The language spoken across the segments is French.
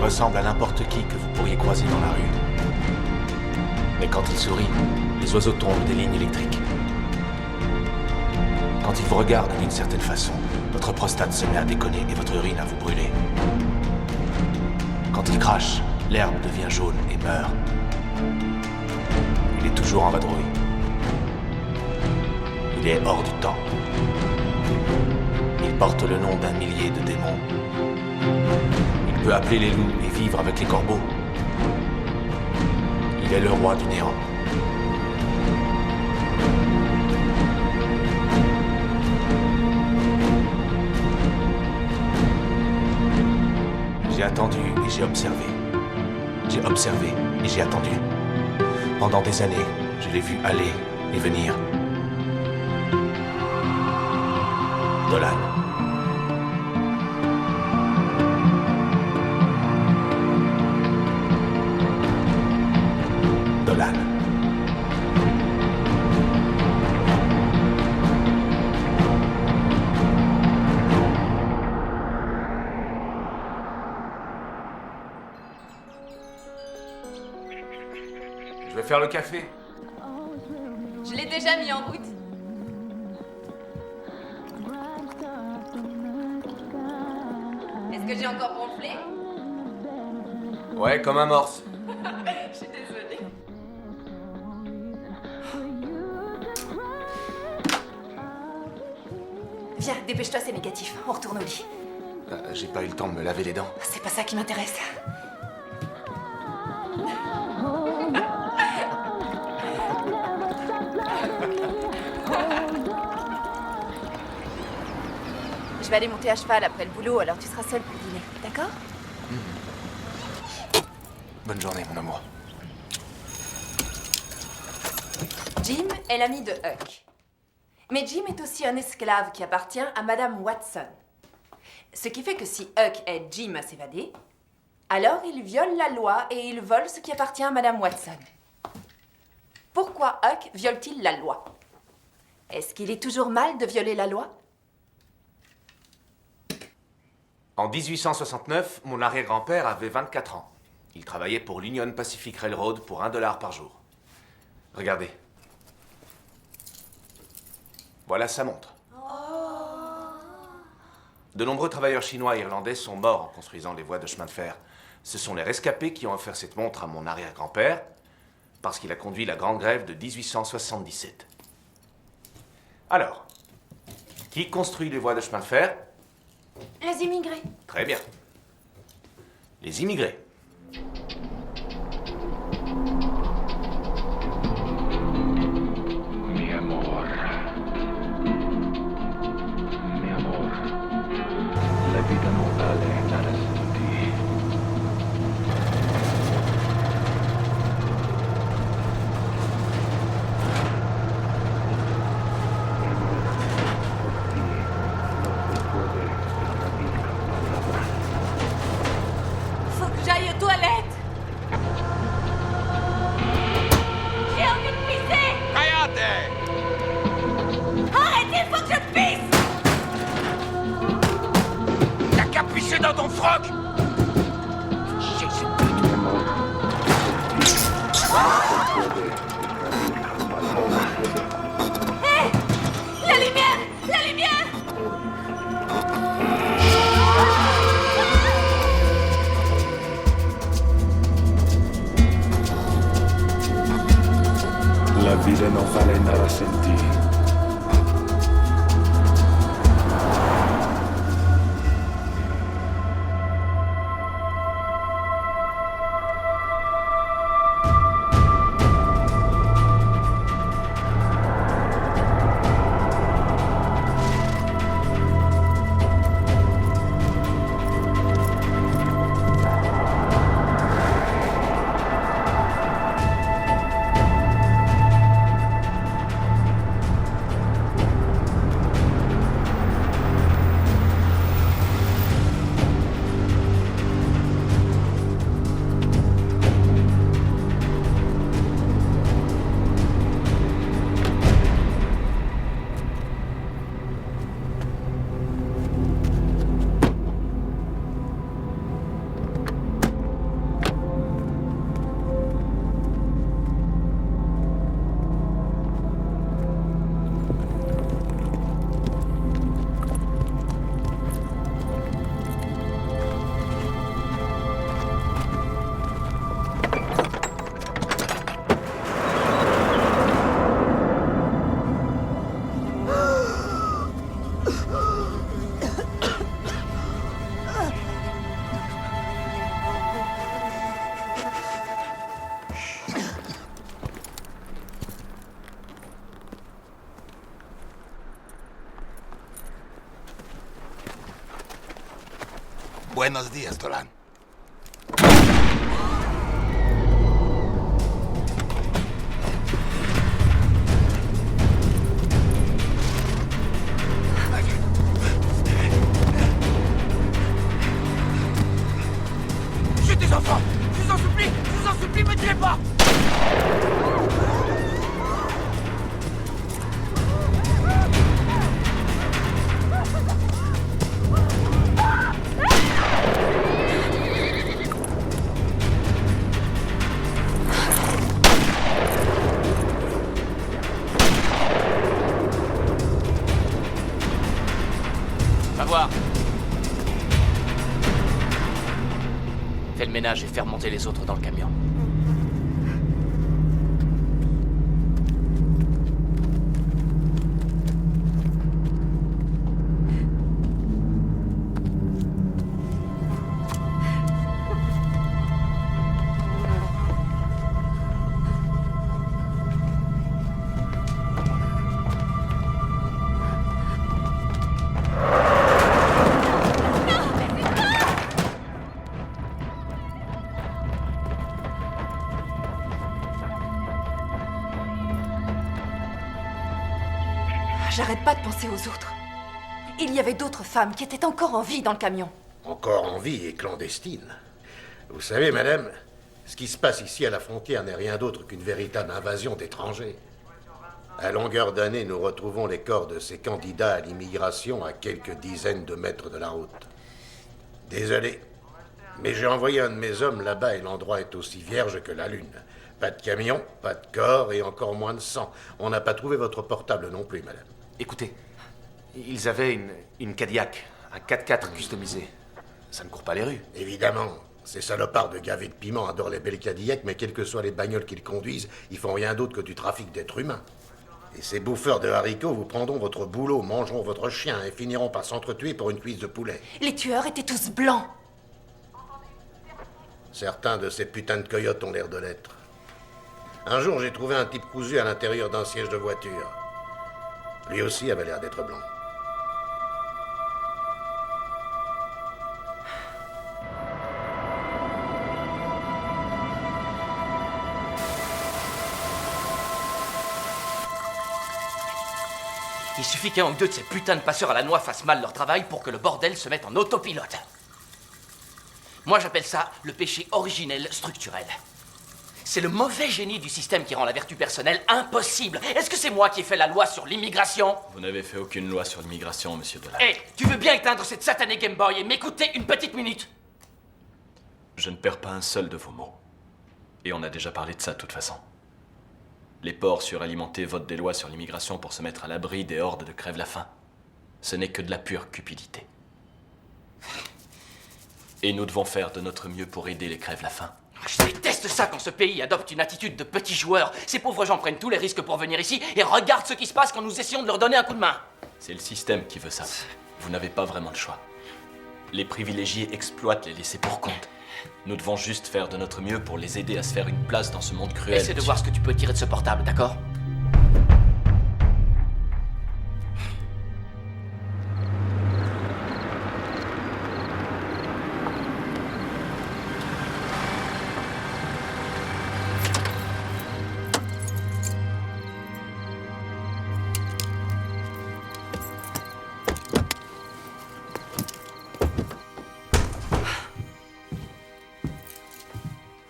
ressemble à n'importe qui que vous pourriez croiser dans la rue. Mais quand il sourit, les oiseaux tombent des lignes électriques. Quand il vous regarde d'une certaine façon, votre prostate se met à déconner et votre urine à vous brûler. Quand il crache, l'herbe devient jaune et meurt. Il est toujours en vadrouille. Il est hors du temps. Il porte le nom d'un millier de démons. Il peut appeler les loups et vivre avec les corbeaux. Il est le roi du néant. J'ai attendu et j'ai observé. J'ai observé et j'ai attendu. Pendant des années, je l'ai vu aller et venir. Dolan. Dolan. Je vais faire le café. Je l'ai déjà mis en route. Est-ce que j'ai encore ronflé? Ouais, comme un morse. Je suis désolée. Viens, dépêche-toi, c'est négatif. On retourne au lit. J'ai pas eu le temps de me laver les dents. C'est pas ça qui m'intéresse. Je vais aller monter à cheval après le boulot, alors tu seras seule pour dîner, d'accord? Bonne journée, mon amour. Jim est l'ami de Huck. Mais Jim est aussi un esclave qui appartient à Madame Watson. Ce qui fait que si Huck aide Jim à s'évader, alors il viole la loi et il vole ce qui appartient à Madame Watson. Pourquoi Huck viole-t-il la loi? Est-ce qu'il est toujours mal de violer la loi? En 1869, mon arrière-grand-père avait 24 ans. Il travaillait pour l'Union Pacific Railroad pour $1 par jour. Regardez. Voilà sa montre. De nombreux travailleurs chinois et irlandais sont morts en construisant les voies de chemin de fer. Ce sont les rescapés qui ont offert cette montre à mon arrière-grand-père parce qu'il a conduit la grande grève de 1877. Alors, qui construit les voies de chemin de fer? Les immigrés. Très bien. Les immigrés. Mi amor. Mi amor. La vida no vale nada sin ti. Faut que j'aille aux toilettes. J'ai envie de pisser. Arrêtez, faut que je pisse. T'as qu'à pisser dans ton froc! Hé, la lumière, la lumière. La vida no vale nada sin ti. Buenos días, Dolan. Chut des enfants! Je vous en supplie, me tuez pas! Va voir. Fais le ménage et fais remonter les autres dans le camion. J'arrête pas de penser aux autres. Il y avait d'autres femmes qui étaient encore en vie dans le camion. Encore en vie et clandestine. Vous savez, madame, ce qui se passe ici à la frontière n'est rien d'autre qu'une véritable invasion d'étrangers. À longueur d'année, nous retrouvons les corps de ces candidats à l'immigration à quelques dizaines de mètres de la route. Désolé, mais j'ai envoyé un de mes hommes là-bas et l'endroit est aussi vierge que la lune. Pas de camion, pas de corps et encore moins de sang. On n'a pas trouvé votre portable non plus, madame. Écoutez, ils avaient une Cadillac, un 4x4 customisé. Ça ne court pas les rues. Évidemment, ces salopards de gavets de piment adorent les belles Cadillacs, mais quelles que soient les bagnoles qu'ils conduisent, ils font rien d'autre que du trafic d'êtres humains. Et ces bouffeurs de haricots vous prendront votre boulot, mangeront votre chien et finiront par s'entretuer pour une cuisse de poulet. Les tueurs étaient tous blancs. Certains de ces putains de coyotes ont l'air de l'être. Un jour, j'ai trouvé un type cousu à l'intérieur d'un siège de voiture. Lui aussi avait l'air d'être blanc. Il suffit qu'un ou deux de ces putains de passeurs à la noix fassent mal leur travail pour que le bordel se mette en autopilote. Moi, j'appelle ça le péché originel structurel. C'est le mauvais génie du système qui rend la vertu personnelle impossible. Est-ce que c'est moi qui ai fait la loi sur l'immigration? Vous n'avez fait aucune loi sur l'immigration, monsieur Dolan. Hé, tu veux bien éteindre cette satanée Game Boy et m'écouter une petite minute? Je ne perds pas un seul de vos mots. Et on a déjà parlé de ça de toute façon. Les porcs suralimentés votent des lois sur l'immigration pour se mettre à l'abri des hordes de crève-la-faim. Ce n'est que de la pure cupidité. Et nous devons faire de notre mieux pour aider les crève-la-faim. Je déteste ça quand ce pays adopte une attitude de petits joueurs. Ces pauvres gens prennent tous les risques pour venir ici et regardent ce qui se passe quand nous essayons de leur donner un coup de main. C'est le système qui veut ça. Vous n'avez pas vraiment de choix. Les privilégiés exploitent les laissés pour compte. Nous devons juste faire de notre mieux pour les aider à se faire une place dans ce monde cruel. Essaie de voir ce que tu peux tirer de ce portable, d'accord?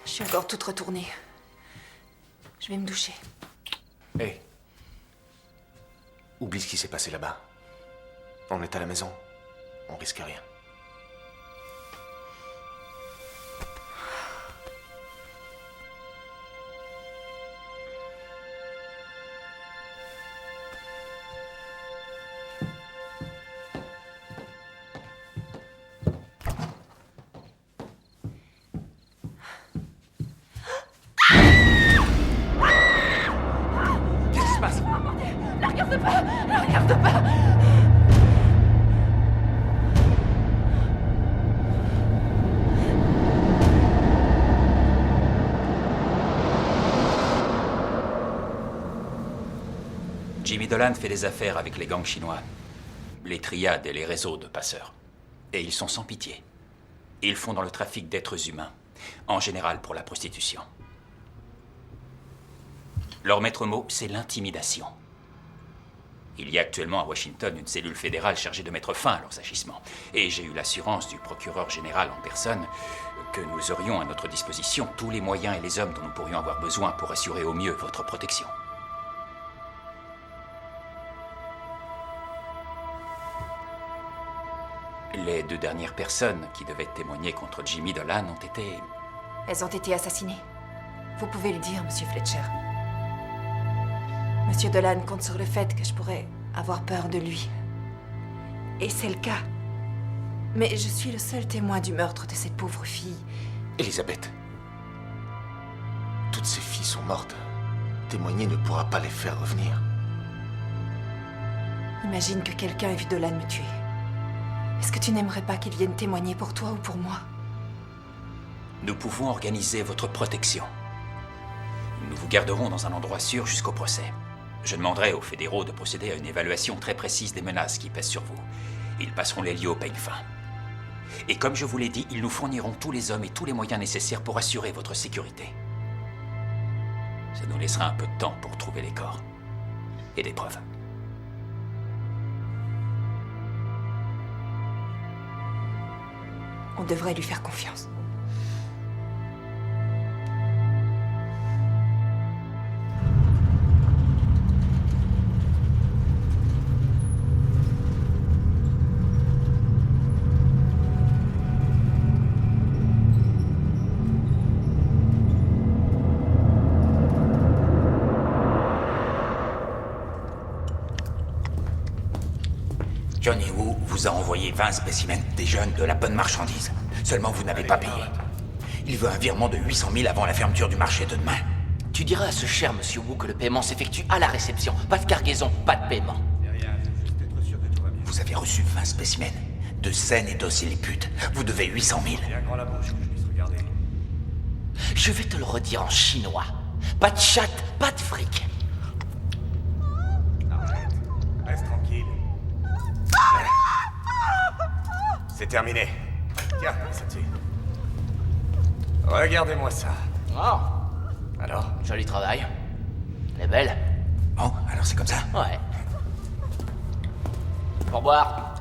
Je suis encore toute retournée. Je vais me doucher. Hé. Oublie ce qui s'est passé là-bas. On est à la maison. On risque rien. Qu'est-ce qui se passe? La regarde pas! La regarde pas! Jimmy Dolan fait des affaires avec les gangs chinois, les triades et les réseaux de passeurs. Et ils sont sans pitié. Ils font dans le trafic d'êtres humains, en général pour la prostitution. Leur maître mot, c'est l'intimidation. Il y a actuellement à Washington une cellule fédérale chargée de mettre fin à leurs agissements. Et j'ai eu l'assurance du procureur général en personne que nous aurions à notre disposition tous les moyens et les hommes dont nous pourrions avoir besoin pour assurer au mieux votre protection. Les 2 dernières personnes qui devaient témoigner contre Jimmy Dolan ont été... Elles ont été assassinées. Vous pouvez le dire, Monsieur Fletcher. Monsieur Dolan compte sur le fait que je pourrais avoir peur de lui. Et c'est le cas. Mais je suis le seul témoin du meurtre de cette pauvre fille. Elisabeth, toutes ces filles sont mortes. Témoigner ne pourra pas les faire revenir. Imagine que quelqu'un ait vu Dolan me tuer. Est-ce que tu n'aimerais pas qu'il vienne témoigner pour toi ou pour moi? Nous pouvons organiser votre protection. Nous vous garderons dans un endroit sûr jusqu'au procès. Je demanderai aux fédéraux de procéder à une évaluation très précise des menaces qui pèsent sur vous. Ils passeront les lieux au peigne fin. Et comme je vous l'ai dit, ils nous fourniront tous les hommes et tous les moyens nécessaires pour assurer votre sécurité. Ça nous laissera un peu de temps pour trouver les corps et des preuves. On devrait lui faire confiance. Johnny Wu vous a envoyé 20 spécimens des jeunes de la bonne marchandise. Seulement vous n'avez pas payé. Il veut un virement de 800 000 avant la fermeture du marché de demain. Tu diras à ce cher Monsieur Wu que le paiement s'effectue à la réception. Pas de cargaison, pas de paiement. Vous avez reçu 20 spécimens de scènes et d'os illiputes. Vous devez 800 000. Je vais te le redire en chinois. Pas de chatte, pas de fric. Reste tranquille. C'est terminé. Tiens, mets ça dessus. Regardez-moi ça. Oh, Alors? joli travail. Elle est belle. Bon, alors c'est comme ça. Ouais. Pour boire.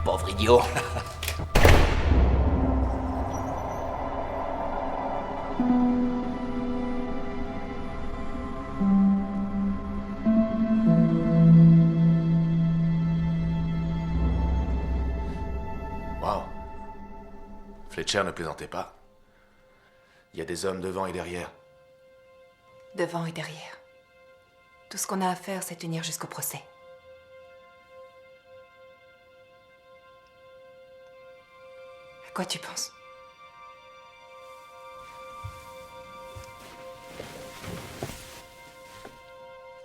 Pauvre idiot. Wow. Fletcher ne plaisantait pas. Il y a des hommes devant et derrière. Devant et derrière. Tout ce qu'on a à faire, c'est tenir jusqu'au procès. À quoi tu penses?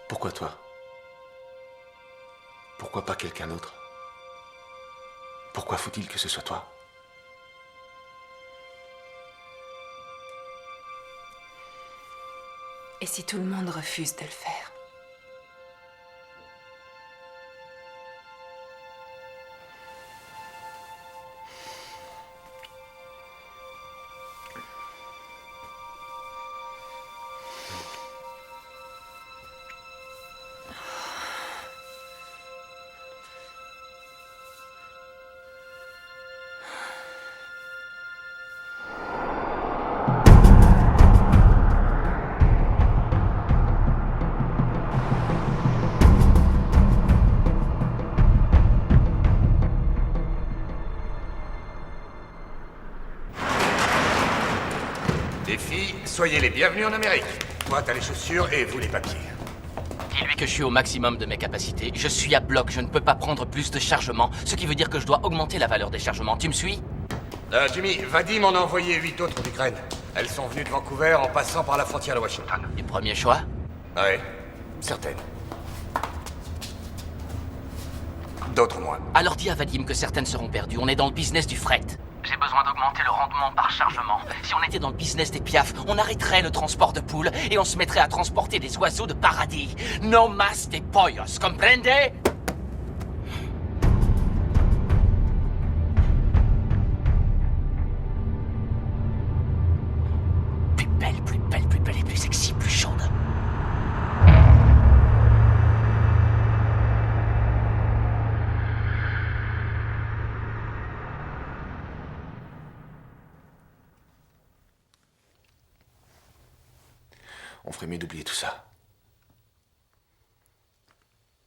Pourquoi toi? Pourquoi pas quelqu'un d'autre? Pourquoi faut-il que ce soit toi? Et si tout le monde refuse de le faire? Les filles, soyez les bienvenus en Amérique. Toi, t'as les chaussures et vous les papiers. Dis-lui que je suis au maximum de mes capacités. Je suis à bloc, je ne peux pas prendre plus de chargements, ce qui veut dire que je dois augmenter la valeur des chargements. Tu me suis? Jimmy, Vadim en a envoyé 8 autres d'Ukraine. Elles sont venues de Vancouver en passant par la frontière de Washington. Du premier choix? Ouais, certaines. D'autres moins. Alors dis à Vadim que certaines seront perdues. On est dans le business du fret. J'ai besoin d'augmenter le rendement par chargement. Si on était dans le business des piafs, on arrêterait le transport de poules et on se mettrait à transporter des oiseaux de paradis. No más de pollos, comprende? On ferait mieux d'oublier tout ça.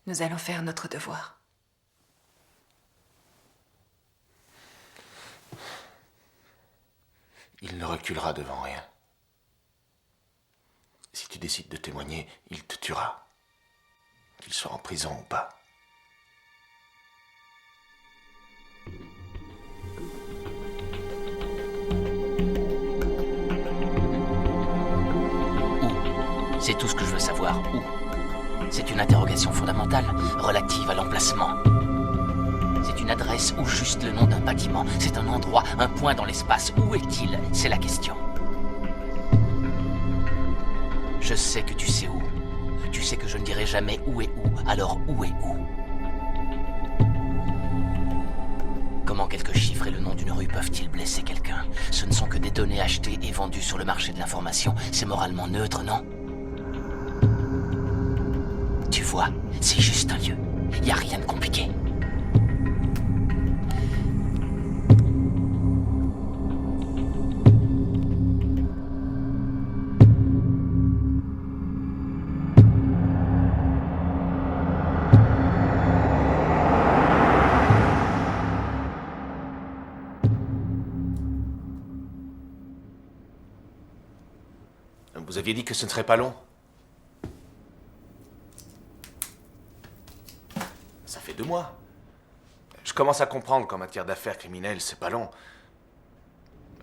Nous allons faire notre devoir. Il ne reculera devant rien. Si tu décides de témoigner, il te tuera. Qu'il soit en prison ou pas. Où? C'est tout ce que je veux savoir. Où? C'est une interrogation fondamentale, relative à l'emplacement. C'est une adresse ou juste le nom d'un bâtiment. C'est un endroit, un point dans l'espace. Où est-il? C'est la question. Je sais que tu sais où. Tu sais que je ne dirai jamais où est où. Alors où est où? Comment quelques chiffres et le nom d'une rue peuvent-ils blesser quelqu'un? Ce ne sont que des données achetées et vendues sur le marché de l'information. C'est moralement neutre, non? Tu vois, c'est juste un lieu. Il n'y a rien de compliqué. Vous aviez dit que ce ne serait pas long. Ça fait 2 mois. Je commence à comprendre qu'en matière d'affaires criminelles, c'est pas long.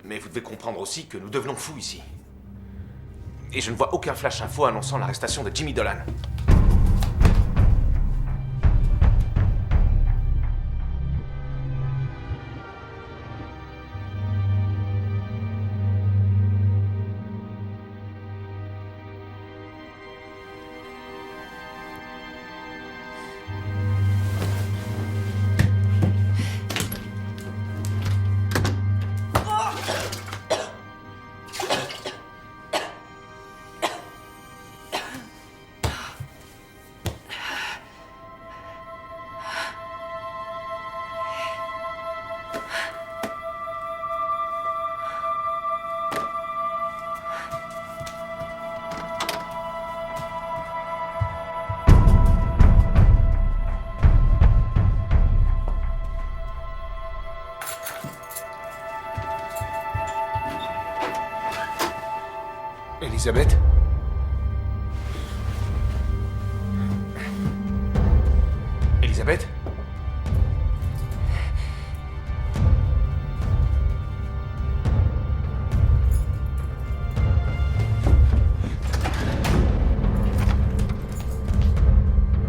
Mais vous devez comprendre aussi que nous devenons fous ici. Et je ne vois aucun flash info annonçant l'arrestation de Jimmy Dolan. Elisabeth? Elisabeth?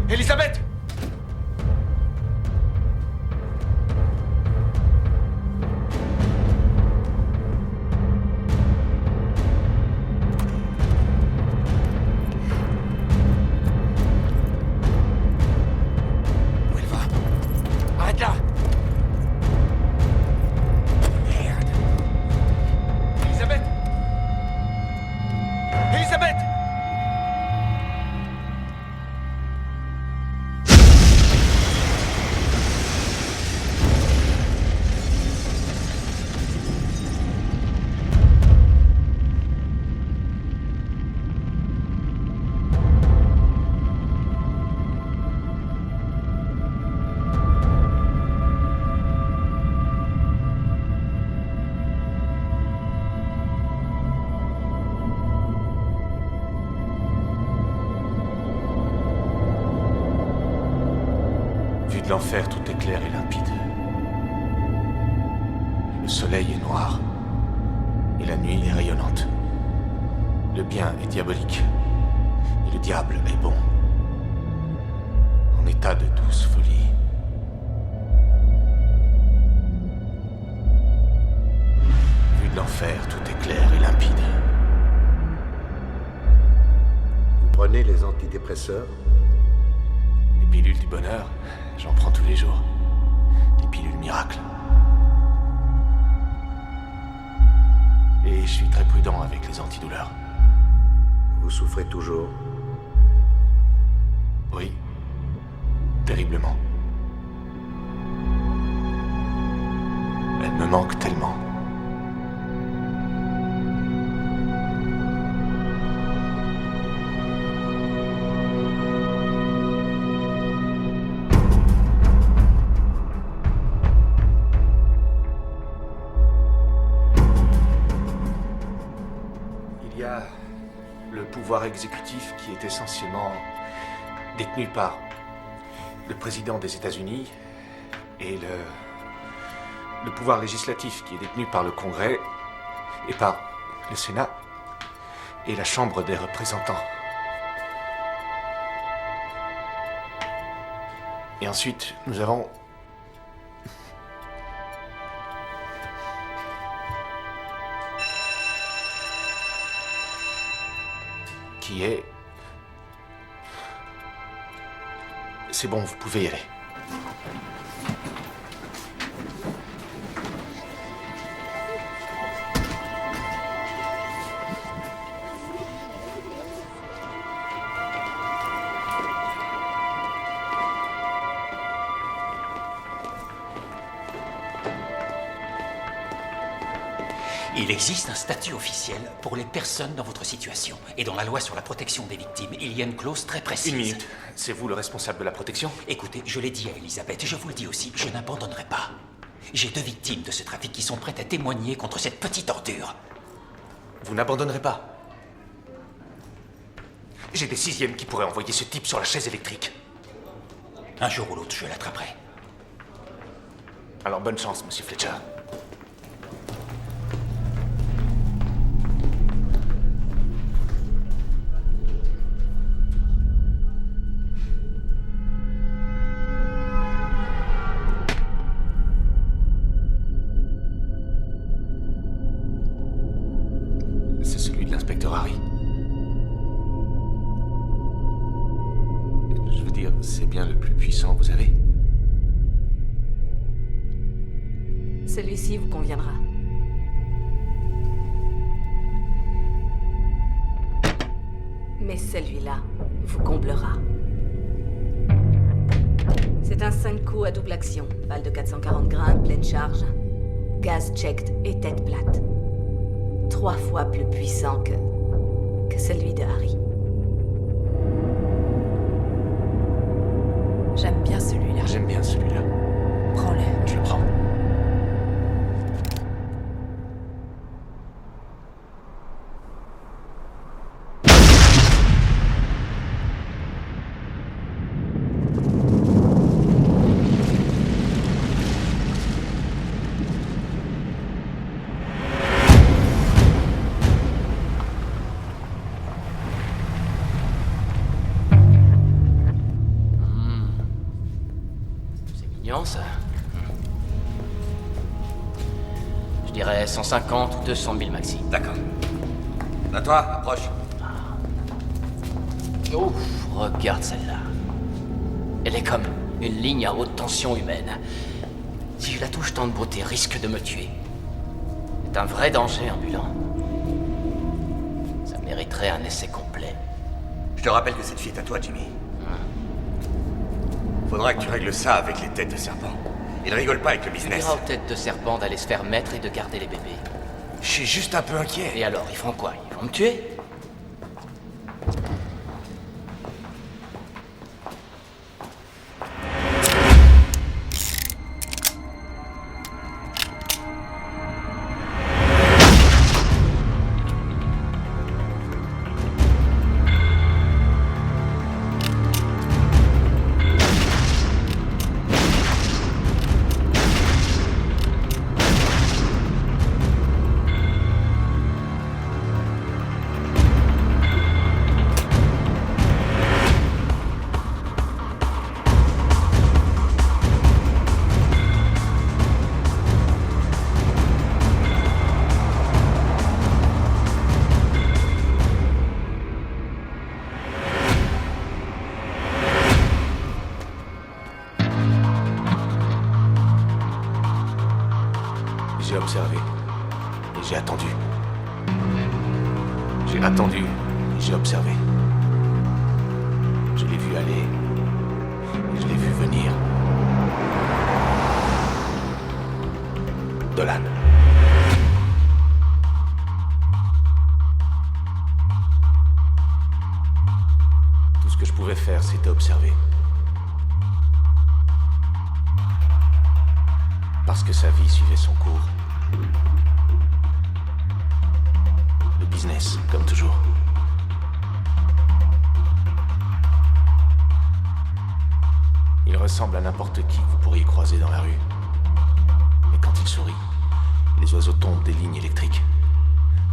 Elisabeth! De l'enfer, tout est clair et limpide. Le soleil est noir et la nuit est rayonnante. Le bien est diabolique et le diable est bon. En état de douce folie. Vu de l'enfer, tout est clair et limpide. Vous prenez les antidépresseurs? Les pilules du bonheur, j'en prends tous les jours. Des pilules miracles. Et je suis très prudent avec les antidouleurs. Vous souffrez toujours? Oui. Terriblement. Elle me manque tellement. pouvoir exécutif qui est essentiellement détenu par le président des États-Unis et le pouvoir législatif qui est détenu par le Congrès et par le Sénat et la Chambre des représentants. Et ensuite, nous avons qui est... C'est bon, vous pouvez y aller. Il existe un statut officiel pour les personnes dans votre situation. Et dans la loi sur la protection des victimes, il y a une clause très précise. Une minute. C'est vous le responsable de la protection? Écoutez, je l'ai dit à Elisabeth, je vous le dis aussi, je n'abandonnerai pas. J'ai 2 victimes de ce trafic qui sont prêtes à témoigner contre cette petite ordure. Vous n'abandonnerez pas? J'ai des 6e qui pourraient envoyer ce type sur la chaise électrique. Un jour ou l'autre, je l'attraperai. Alors bonne chance, monsieur Fletcher. C'est celui de l'inspecteur Harry. Je veux dire, c'est bien le plus puissant, vous avez. Celui-ci vous conviendra. Mais celui-là vous comblera. C'est un 5 coups à double action. Balle de 440 grains, pleine charge. Gaz checked et tête plate. 3 fois plus puissant que celui de Harry. J'aime bien celui-là. J'aime bien celui-là. Prends-le. Je le prends. Ça. Je dirais 150 ou 200 000 maxi. D'accord. À toi, approche. Ouf, regarde celle-là. Elle est comme une ligne à haute tension humaine. Si je la touche, tant de beauté risque de me tuer. C'est un vrai danger ambulant. Ça mériterait un essai complet. Je te rappelle que cette fille est à toi, Jimmy. Faudra que tu règles ça avec les têtes de serpent. Ils rigolent pas avec le Tu business. diras aux têtes de serpent d'aller se faire mettre et de garder les bébés. Je suis juste un peu inquiet. Et alors, ils feront quoi? Ils vont me tuer? J'ai observé. Et j'ai attendu. J'ai attendu et j'ai observé. Je l'ai vu aller. Et je l'ai vu venir. Dolan. Tout ce que je pouvais faire, c'était observer. Parce que sa vie suivait son cours. Le business, comme toujours. Il ressemble à n'importe qui que vous pourriez croiser dans la rue. Mais quand il sourit, les oiseaux tombent des lignes électriques.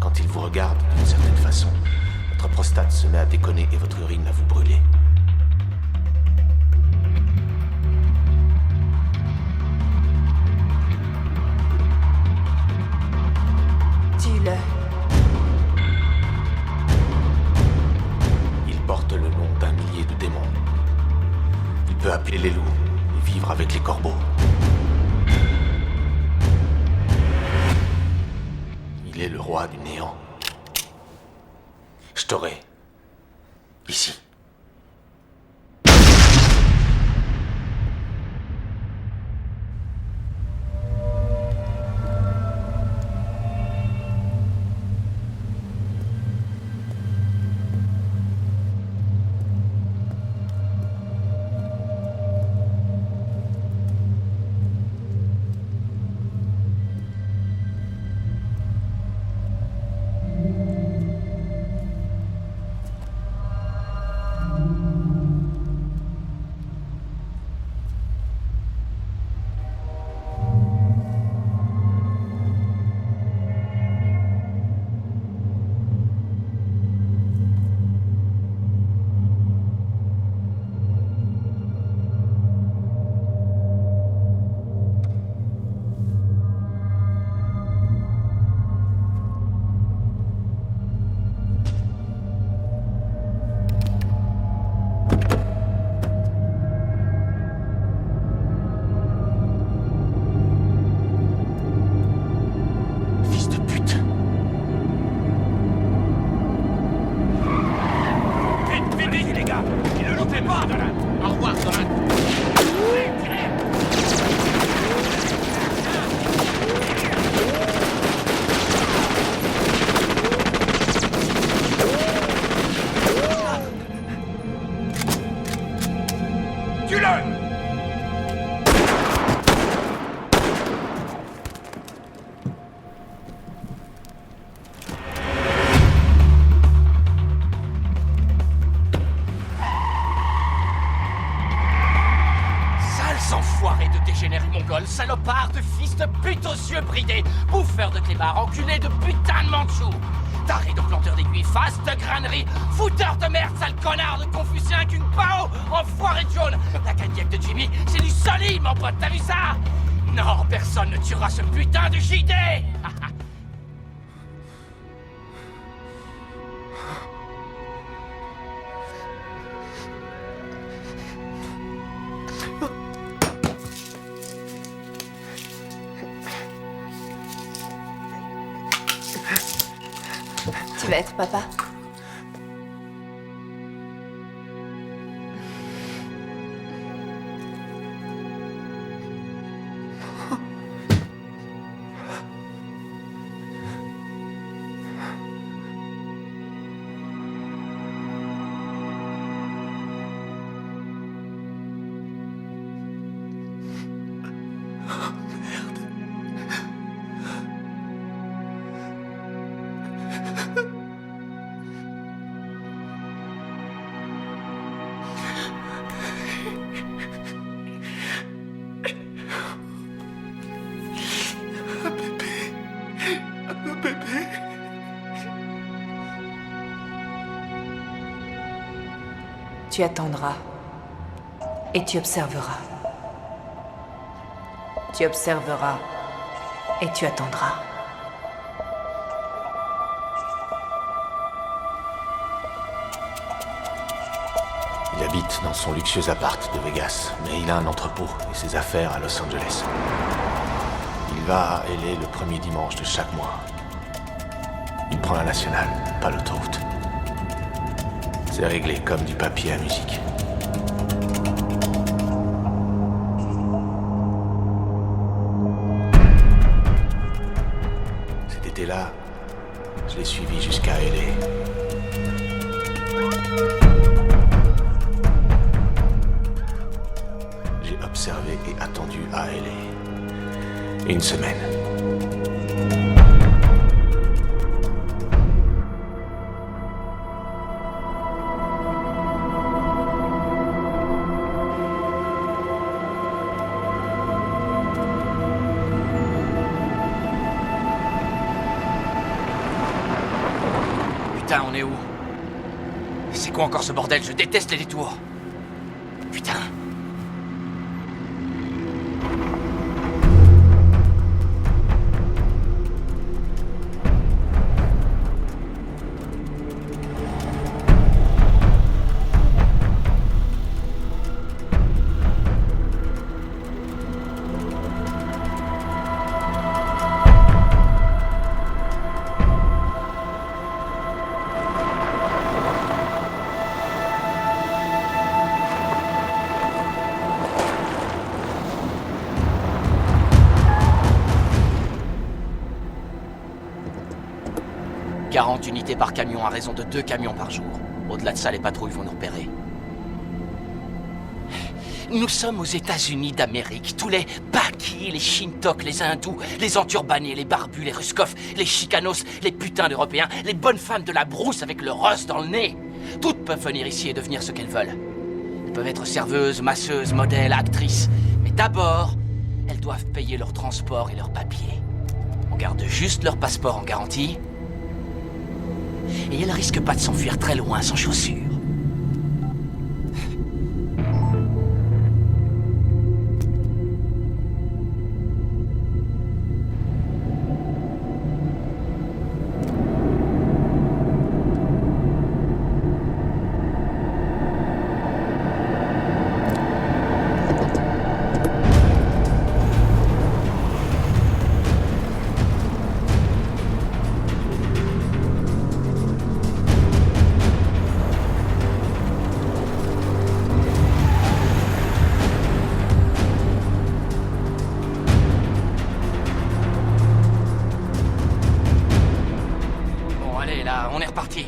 Quand il vous regarde d'une certaine façon, votre prostate se met à déconner et votre urine à vous brûler. Tue-le. Il porte le nom d'un millier de démons. Il peut appeler les loups et vivre avec les corbeaux. Il est le roi du néant. Je t'aurai. Ici. Salopard de fils de pute aux yeux bridés, bouffeur de clébards, enculé de putain de manchou, taré de planteur d'aiguilles, face de grainerie, fouteur de merde, sale connard de confucien avec une pao, enfoiré de jaune. La cadillac de Jimmy, c'est du solide, mon pote, t'as vu ça? Non, personne ne tuera ce putain de JD. Tu vas être papa. Tu attendras et tu observeras. Tu observeras et tu attendras. Il habite dans son luxueux appart de Vegas, mais il a un entrepôt et ses affaires à Los Angeles. Il va à LA le premier dimanche de chaque mois. Il prend la nationale, pas l'autoroute. C'est réglé comme du papier à musique. Cet été-là, je l'ai suivi jusqu'à LA. J'ai observé et attendu à LA. Une semaine. Putain, on est où? C'est quoi encore ce bordel? Je déteste les détours. Putain. Unités par camion à raison de 2 camions par jour. Au-delà de ça, les patrouilles vont nous repérer. Nous sommes aux États-Unis d'Amérique. Tous les Pakis, les Shintok, les Hindous, les enturbanés, les barbus, les Ruskov, les Chicanos, les putains d'Européens, les bonnes femmes de la brousse avec le rose dans le nez. Toutes peuvent venir ici et devenir ce qu'elles veulent. Elles peuvent être serveuses, masseuses, modèles, actrices. Mais d'abord, elles doivent payer leur transport et leurs papiers. On garde juste leur passeport en garantie. Et elle risque pas de s'enfuir très loin sans chaussures. On est reparti.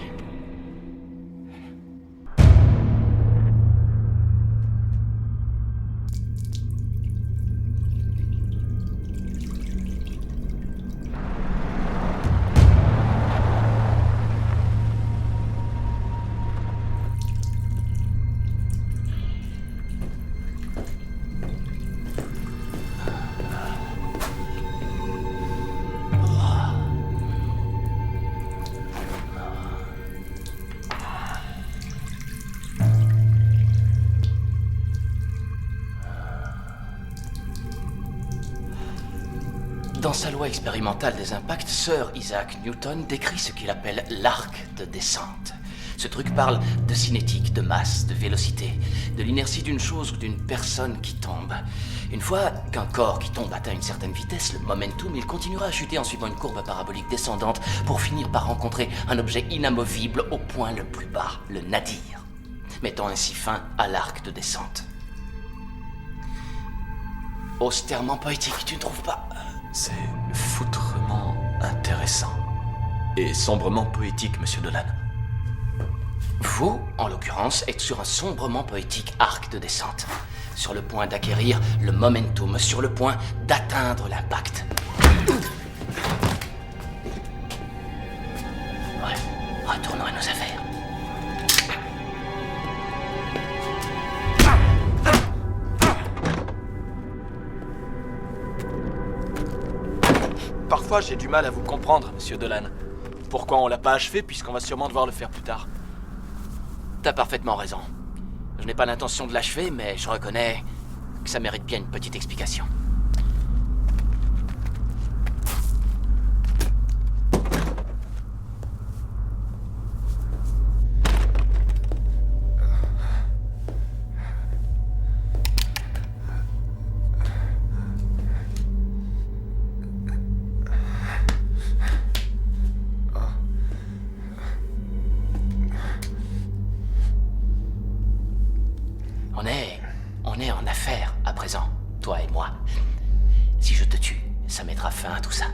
Dans sa loi expérimentale des impacts, Sir Isaac Newton décrit ce qu'il appelle l'arc de descente. Ce truc parle de cinétique, de masse, de vélocité, de l'inertie d'une chose ou d'une personne qui tombe. Une fois qu'un corps qui tombe atteint une certaine vitesse, le momentum, il continuera à chuter en suivant une courbe parabolique descendante pour finir par rencontrer un objet inamovible au point le plus bas, le nadir, mettant ainsi fin à l'arc de descente. Austèrement poétique, tu ne trouves pas? C'est foutrement intéressant. Et sombrement poétique, monsieur Dolan. Vous, en l'occurrence, êtes sur un sombrement poétique arc de descente. Sur le point d'acquérir le momentum, sur le point d'atteindre l'impact. Ouais, retournons à nos affaires. Parfois, j'ai du mal à vous comprendre, monsieur Dolan. Pourquoi on l'a pas achevé, puisqu'on va sûrement devoir le faire plus tard. T'as parfaitement raison. Je n'ai pas l'intention de l'achever, mais je reconnais que ça mérite bien une petite explication. On est en affaire à présent, toi et moi. Si je te tue, ça mettra fin à tout ça.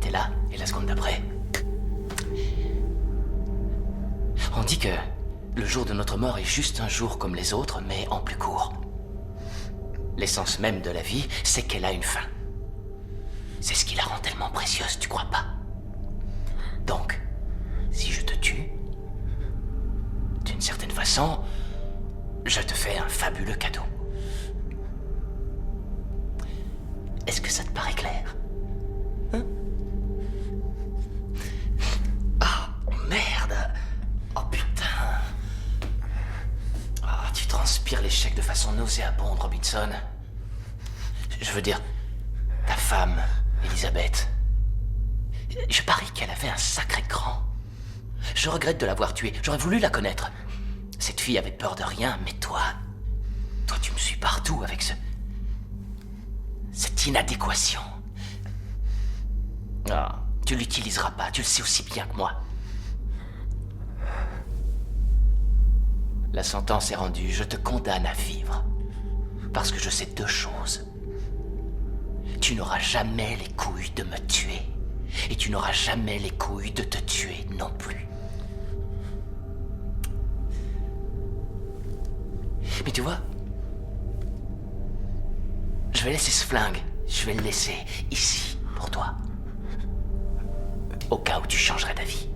T'es là, et la seconde d'après. On dit que le jour de notre mort est juste un jour comme les autres, mais en plus court. L'essence même de la vie, c'est qu'elle a une fin. C'est ce qui la rend tellement précieuse, tu crois pas? Donc, si je te tue, d'une certaine façon, je te fais un fabuleux cadeau. Est-ce que ça te paraît clair? Hein? Ah, l'échec de façon nauséabonde, Robinson. Je veux dire, ta femme, Elisabeth. Je parie qu'elle avait un sacré cran. Je regrette de l'avoir tuée. J'aurais voulu la connaître. Cette fille avait peur de rien, mais toi, tu me suis partout avec cette inadéquation. Ah, tu l'utiliseras pas, tu le sais aussi bien que moi. La sentence est rendue, je te condamne à vivre. Parce que je sais deux choses. Tu n'auras jamais les couilles de me tuer. Et tu n'auras jamais les couilles de te tuer non plus. Mais tu vois, je vais laisser ce flingue. Je vais le laisser ici, pour toi. Au cas où tu changerais d'avis.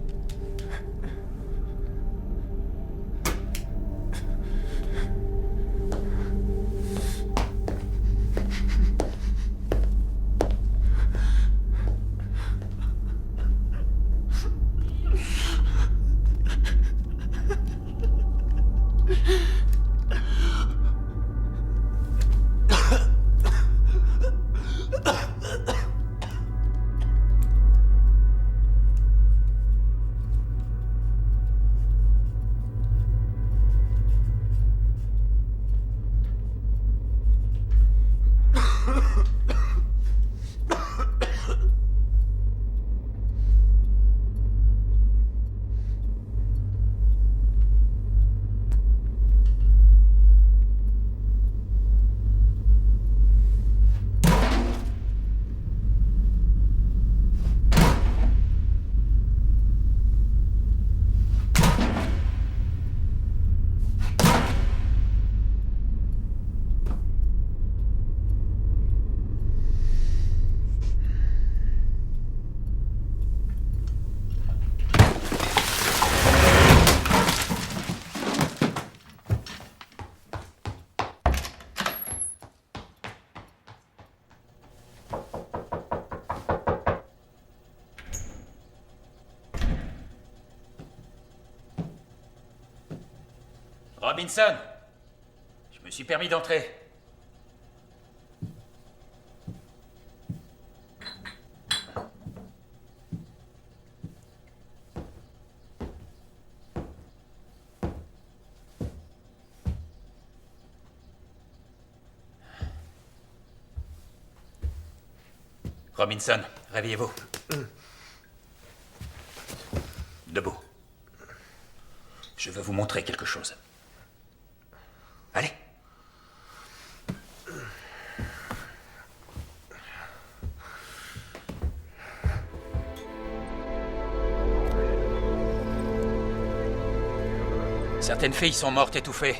Robinson, je me suis permis d'entrer. Robinson, réveillez-vous. Debout. Je veux vous montrer quelque chose. Allez. Certaines filles sont mortes étouffées.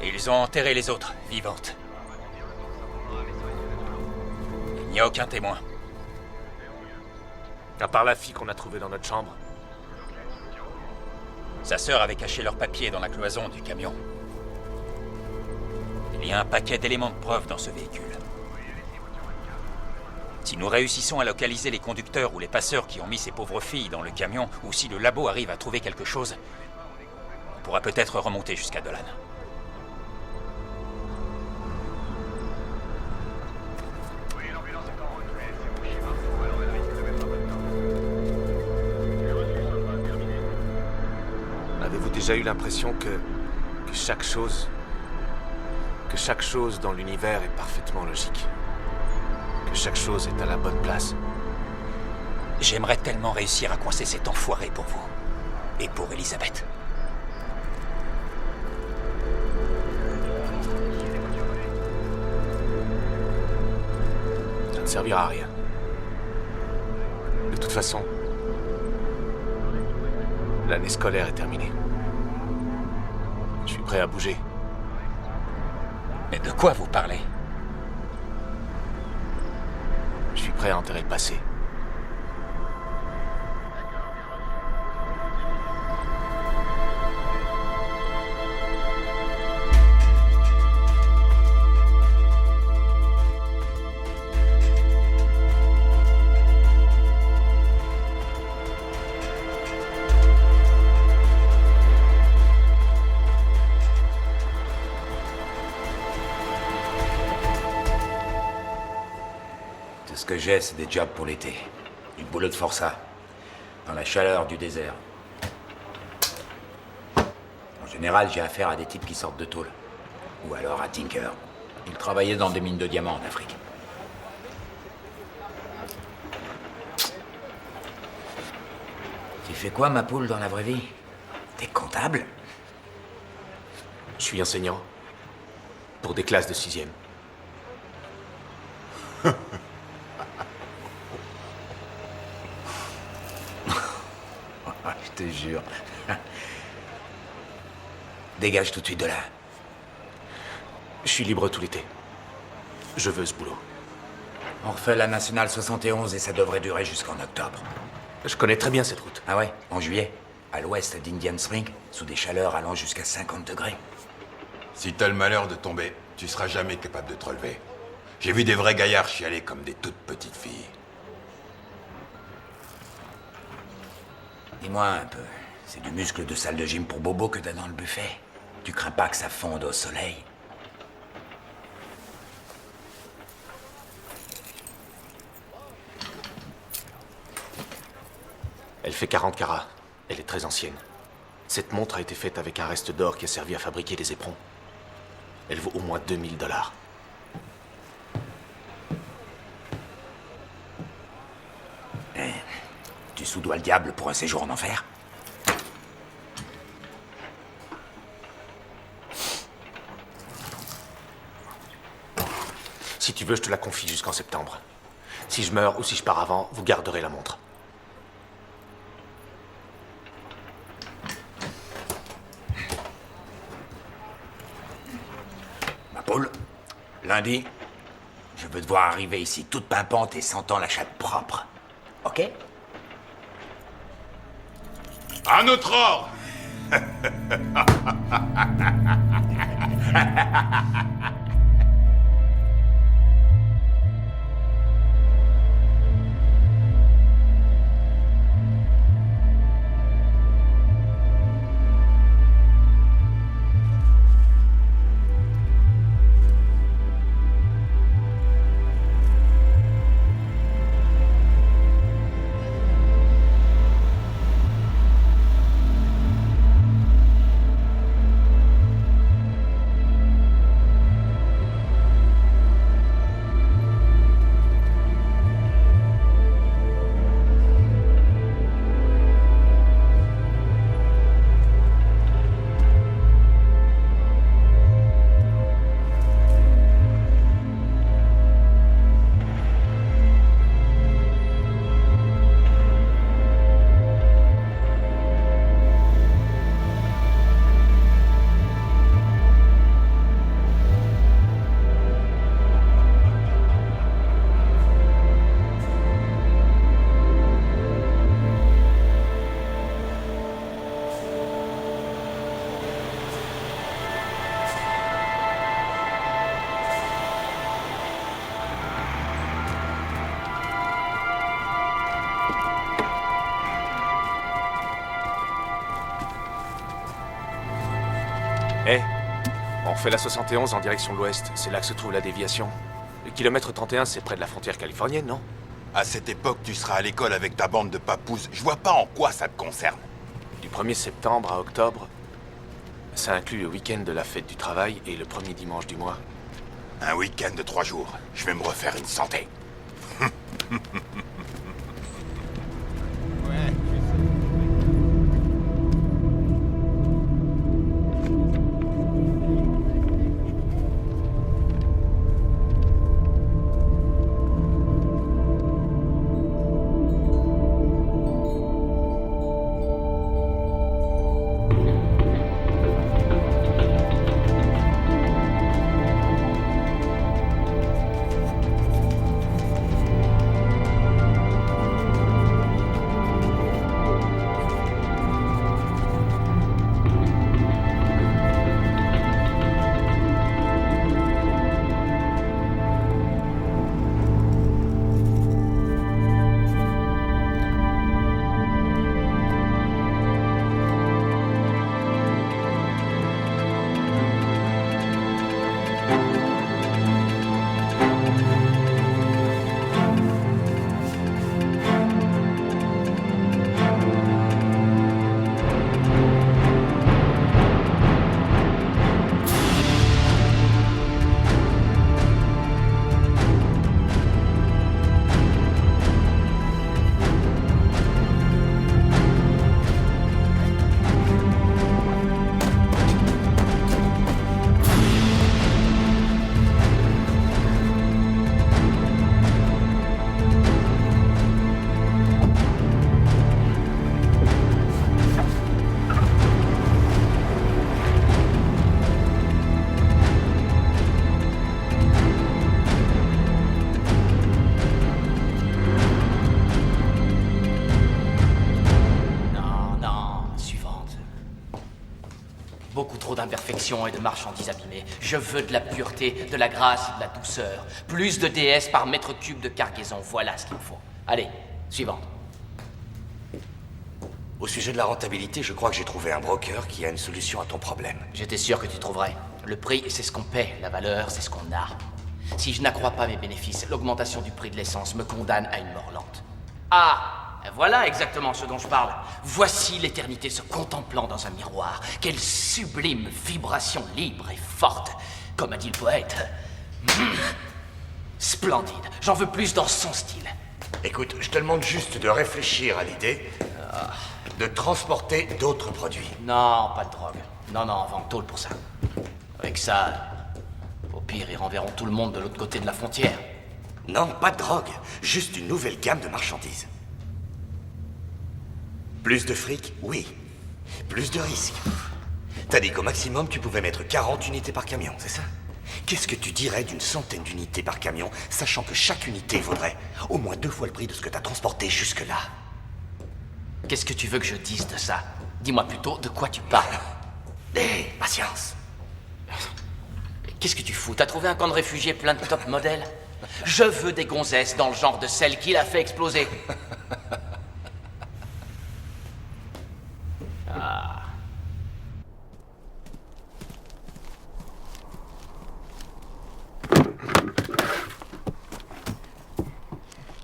Et ils ont enterré les autres, vivantes. Il n'y a aucun témoin. À part la fille qu'on a trouvée dans notre chambre. Sa sœur avait caché leurs papiers dans la cloison du camion. Il y a un paquet d'éléments de preuve dans ce véhicule. Si nous réussissons à localiser les conducteurs ou les passeurs qui ont mis ces pauvres filles dans le camion, ou si le labo arrive à trouver quelque chose, on pourra peut-être remonter jusqu'à Dolan. Avez-vous déjà eu l'impression que chaque chose dans l'univers est parfaitement logique? Que chaque chose est à la bonne place? J'aimerais tellement réussir à coincer cet enfoiré pour vous. Et pour Elisabeth. Ça ne servira à rien. De toute façon, l'année scolaire est terminée. Je suis prêt à bouger. Mais de quoi vous parlez? Je suis prêt à enterrer le passé. Tout ce que j'ai, c'est des jobs pour l'été. Du boulot de forçat. Dans la chaleur du désert. En général, j'ai affaire à des types qui sortent de tôle. Ou alors à Tinker. Ils travaillaient dans des mines de diamants en Afrique. Tu fais quoi, ma poule, dans la vraie vie? T'es comptable? Je suis enseignant. Pour des classes de 6e. Je te jure. Dégage tout de suite de là. Je suis libre tout l'été. Je veux ce boulot. On refait la Nationale 71 et ça devrait durer jusqu'en octobre. Je connais très bien cette route. Ah ouais? En juillet? À l'ouest d'Indian Spring, sous des chaleurs allant jusqu'à 50 degrés. Si t'as le malheur de tomber, tu seras jamais capable de te relever. J'ai vu des vrais gaillards chialer comme des toutes petites filles. Dis-moi un peu, c'est du muscle de salle de gym pour bobo que t'as dans le buffet. Tu crains pas que ça fonde au soleil? Elle fait 40 carats. Elle est très ancienne. Cette montre a été faite avec un reste d'or qui a servi à fabriquer des éperons. Elle vaut au moins 2000 $. Tu soudoies le diable pour un séjour en enfer? Si tu veux, je te la confie jusqu'en septembre. Si je meurs ou si je pars avant, vous garderez la montre. Ma poule, lundi, je veux te voir arriver ici toute pimpante et sentant la chatte propre. Ok? À notre ordre! Hé, on fait la 71 en direction de l'ouest. C'est là que se trouve la déviation. Le kilomètre 31, c'est près de la frontière californienne, non? À cette époque, tu seras à l'école avec ta bande de papous. Je vois pas en quoi ça te concerne. Du 1er septembre à octobre, ça inclut le week-end de la fête du travail et le premier dimanche du mois. Un week-end de 3 jours. Je vais me refaire une santé. d'imperfection et de marchandises abîmées. Je veux de la pureté, de la grâce et de la douceur. Plus de DS par mètre cube de cargaison. Voilà ce qu'il me faut. Allez, suivante. Au sujet de la rentabilité, je crois que j'ai trouvé un broker qui a une solution à ton problème. J'étais sûr que tu trouverais. Le prix, c'est ce qu'on paie. La valeur, c'est ce qu'on a. Si je n'accrois pas mes bénéfices, l'augmentation du prix de l'essence me condamne à une mort lente. Ah, voilà exactement ce dont je parle. Voici l'éternité se contemplant dans un miroir. Quelle sublime vibration libre et forte. Comme a dit le poète. Splendide. J'en veux plus dans son style. Écoute, je te demande juste de réfléchir à l'idée de transporter d'autres produits. Non, pas de drogue. Non, on vend tôle pour ça. Avec ça, au pire, ils renverront tout le monde de l'autre côté de la frontière. Non, pas de drogue. Juste une nouvelle gamme de marchandises. Plus de fric, oui. Plus de risques. T'as dit qu'au maximum, tu pouvais mettre 40 unités par camion, c'est ça? Qu'est-ce que tu dirais d'une centaine d'unités par camion, sachant que chaque unité vaudrait au moins 2 fois le prix de ce que t'as transporté jusque-là? Qu'est-ce que tu veux que je dise de ça? Dis-moi plutôt de quoi tu parles. Patience. Qu'est-ce que tu fous? T'as trouvé un camp de réfugiés plein de top modèles? Je veux des gonzesses dans le genre de celle qui l'a fait exploser. Ah.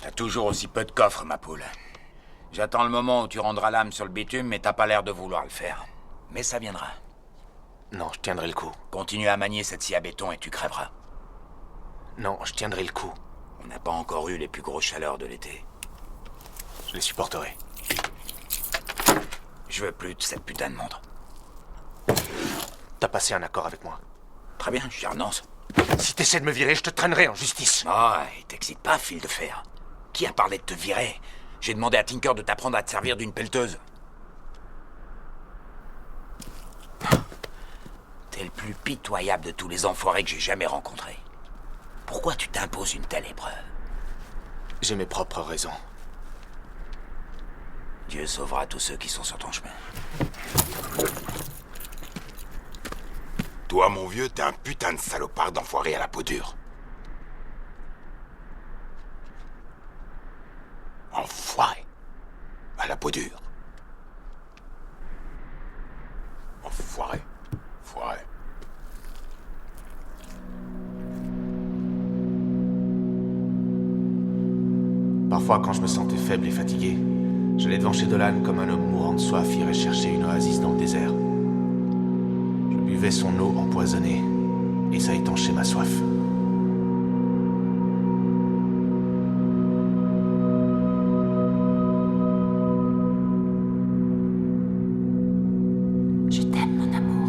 T'as toujours aussi peu de coffres, ma poule. J'attends le moment où tu rendras l'âme sur le bitume, mais t'as pas l'air de vouloir le faire. Mais ça viendra. Non, je tiendrai le coup. Continue à manier cette scie à béton et tu crèveras. Non, je tiendrai le coup. On n'a pas encore eu les plus grosses chaleurs de l'été. Je les supporterai. Je veux plus de cette putain de montre. T'as passé un accord avec moi. Très bien, j'y renonce. Si t'essaies de me virer, je te traînerai en justice. Oh, t'excite pas, fil de fer. Qui a parlé de te virer? J'ai demandé à Tinker de t'apprendre à te servir d'une pelleteuse. T'es le plus pitoyable de tous les enfoirés que j'ai jamais rencontrés. Pourquoi tu t'imposes une telle épreuve? J'ai mes propres raisons. Dieu sauvera tous ceux qui sont sur ton chemin. Toi, mon vieux, t'es un putain de salopard d'enfoiré à la peau dure. Enfoiré. À la peau dure. Enfoiré. Enfoiré. Parfois, quand je me sentais faible et fatigué, j'allais devant chez Dolan comme un homme mourant de soif irait chercher une oasis dans le désert. Je buvais son eau empoisonnée, et ça étanchait ma soif. Je t'aime, mon amour.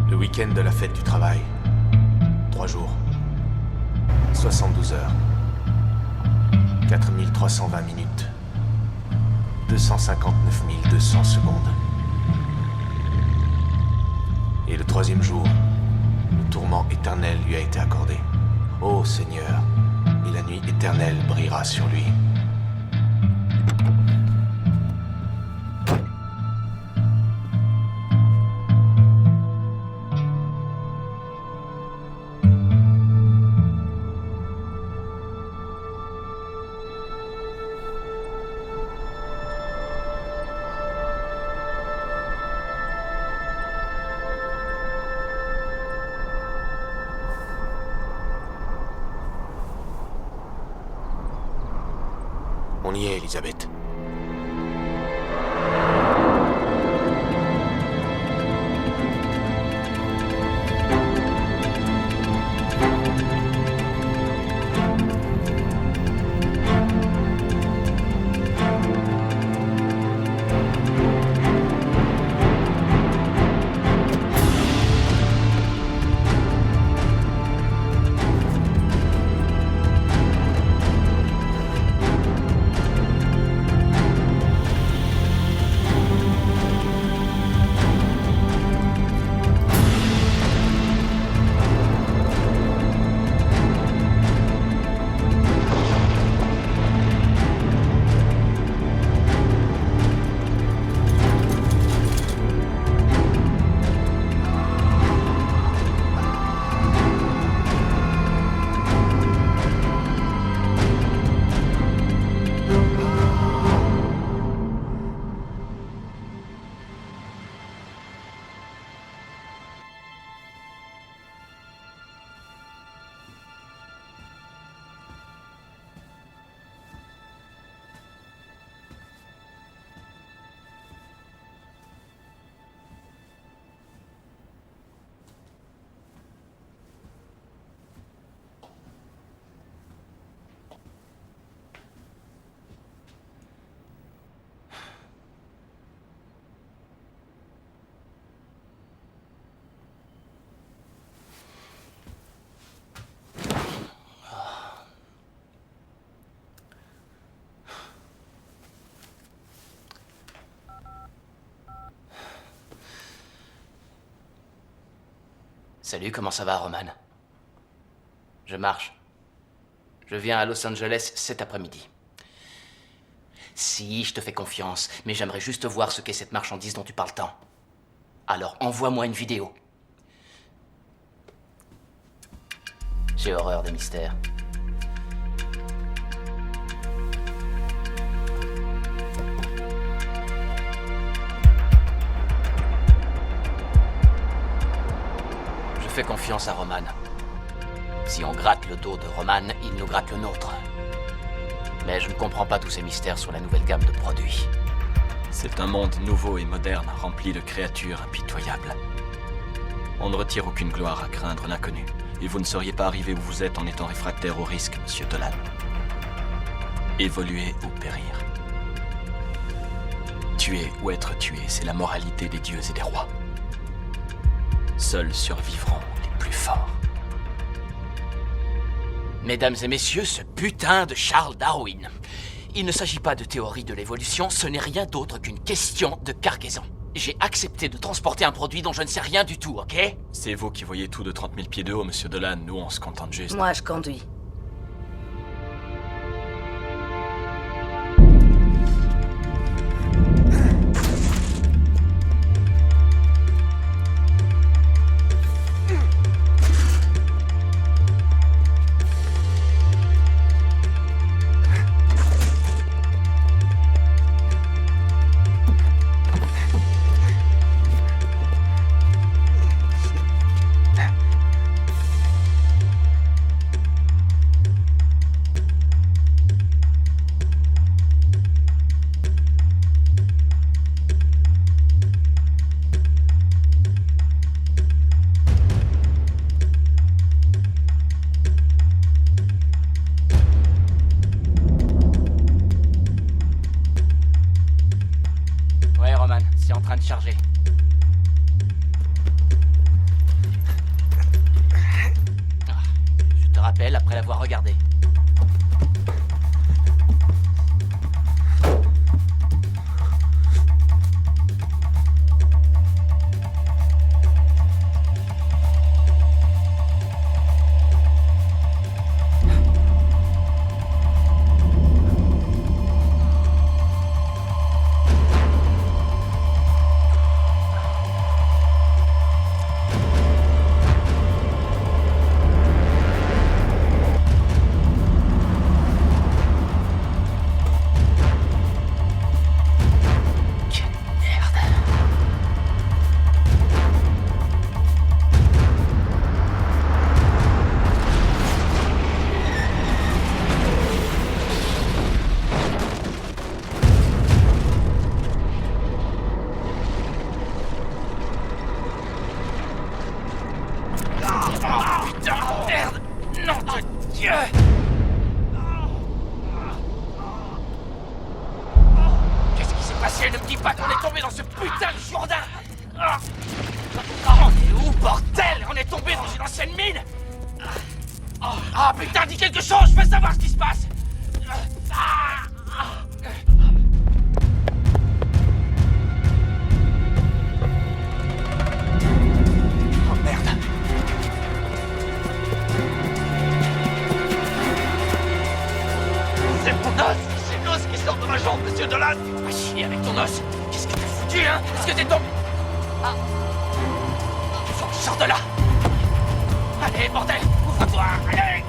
Le week-end de la fête du travail. 3 jours. 72 heures. 4320 minutes. 259 200 secondes. Et le 3e jour, le tourment éternel lui a été accordé. Ô Seigneur, et la nuit éternelle brillera sur lui. On y est, Elisabeth. Salut, comment ça va, Roman? Je marche. Je viens à Los Angeles cet après-midi. Si, je te fais confiance, mais j'aimerais juste voir ce qu'est cette marchandise dont tu parles tant. Alors, envoie-moi une vidéo. J'ai horreur des mystères. Je fais confiance à Roman. Si on gratte le dos de Roman, il nous gratte le nôtre. Mais je ne comprends pas tous ces mystères sur la nouvelle gamme de produits. C'est un monde nouveau et moderne, rempli de créatures impitoyables. On ne retire aucune gloire à craindre l'inconnu. Et vous ne seriez pas arrivé où vous êtes en étant réfractaire au risque, monsieur Dolan. Évoluer ou périr. Tuer ou être tué, c'est la moralité des dieux et des rois. Seuls survivront les plus forts. Mesdames et messieurs, ce putain de Charles Darwin. Il ne s'agit pas de théorie de l'évolution, ce n'est rien d'autre qu'une question de cargaison. J'ai accepté de transporter un produit dont je ne sais rien du tout, ok? C'est vous qui voyez tout de 30 000 pieds de haut, monsieur Dolan. Nous, on se contente juste. Moi, je conduis. Chargé. Je te rappelle après l'avoir regardé. Qu'est-ce qui s'est passé? Ne me dis pas qu'on est tombé dans ce putain de Jourdain. On est où, bordel? On est tombé dans une ancienne mine. Ah putain, dis quelque chose, je veux savoir ce qui se passe. Oh merde. C'est mon os! C'est l'os qui sort de ma jambe, monsieur Dolan! Va chier avec ton os! Qu'est-ce que t'as foutu, hein? Est-ce que t'es tombé? Ah! Faut que je sorte de là! Allez, bordel! Ouvre-toi! Allez!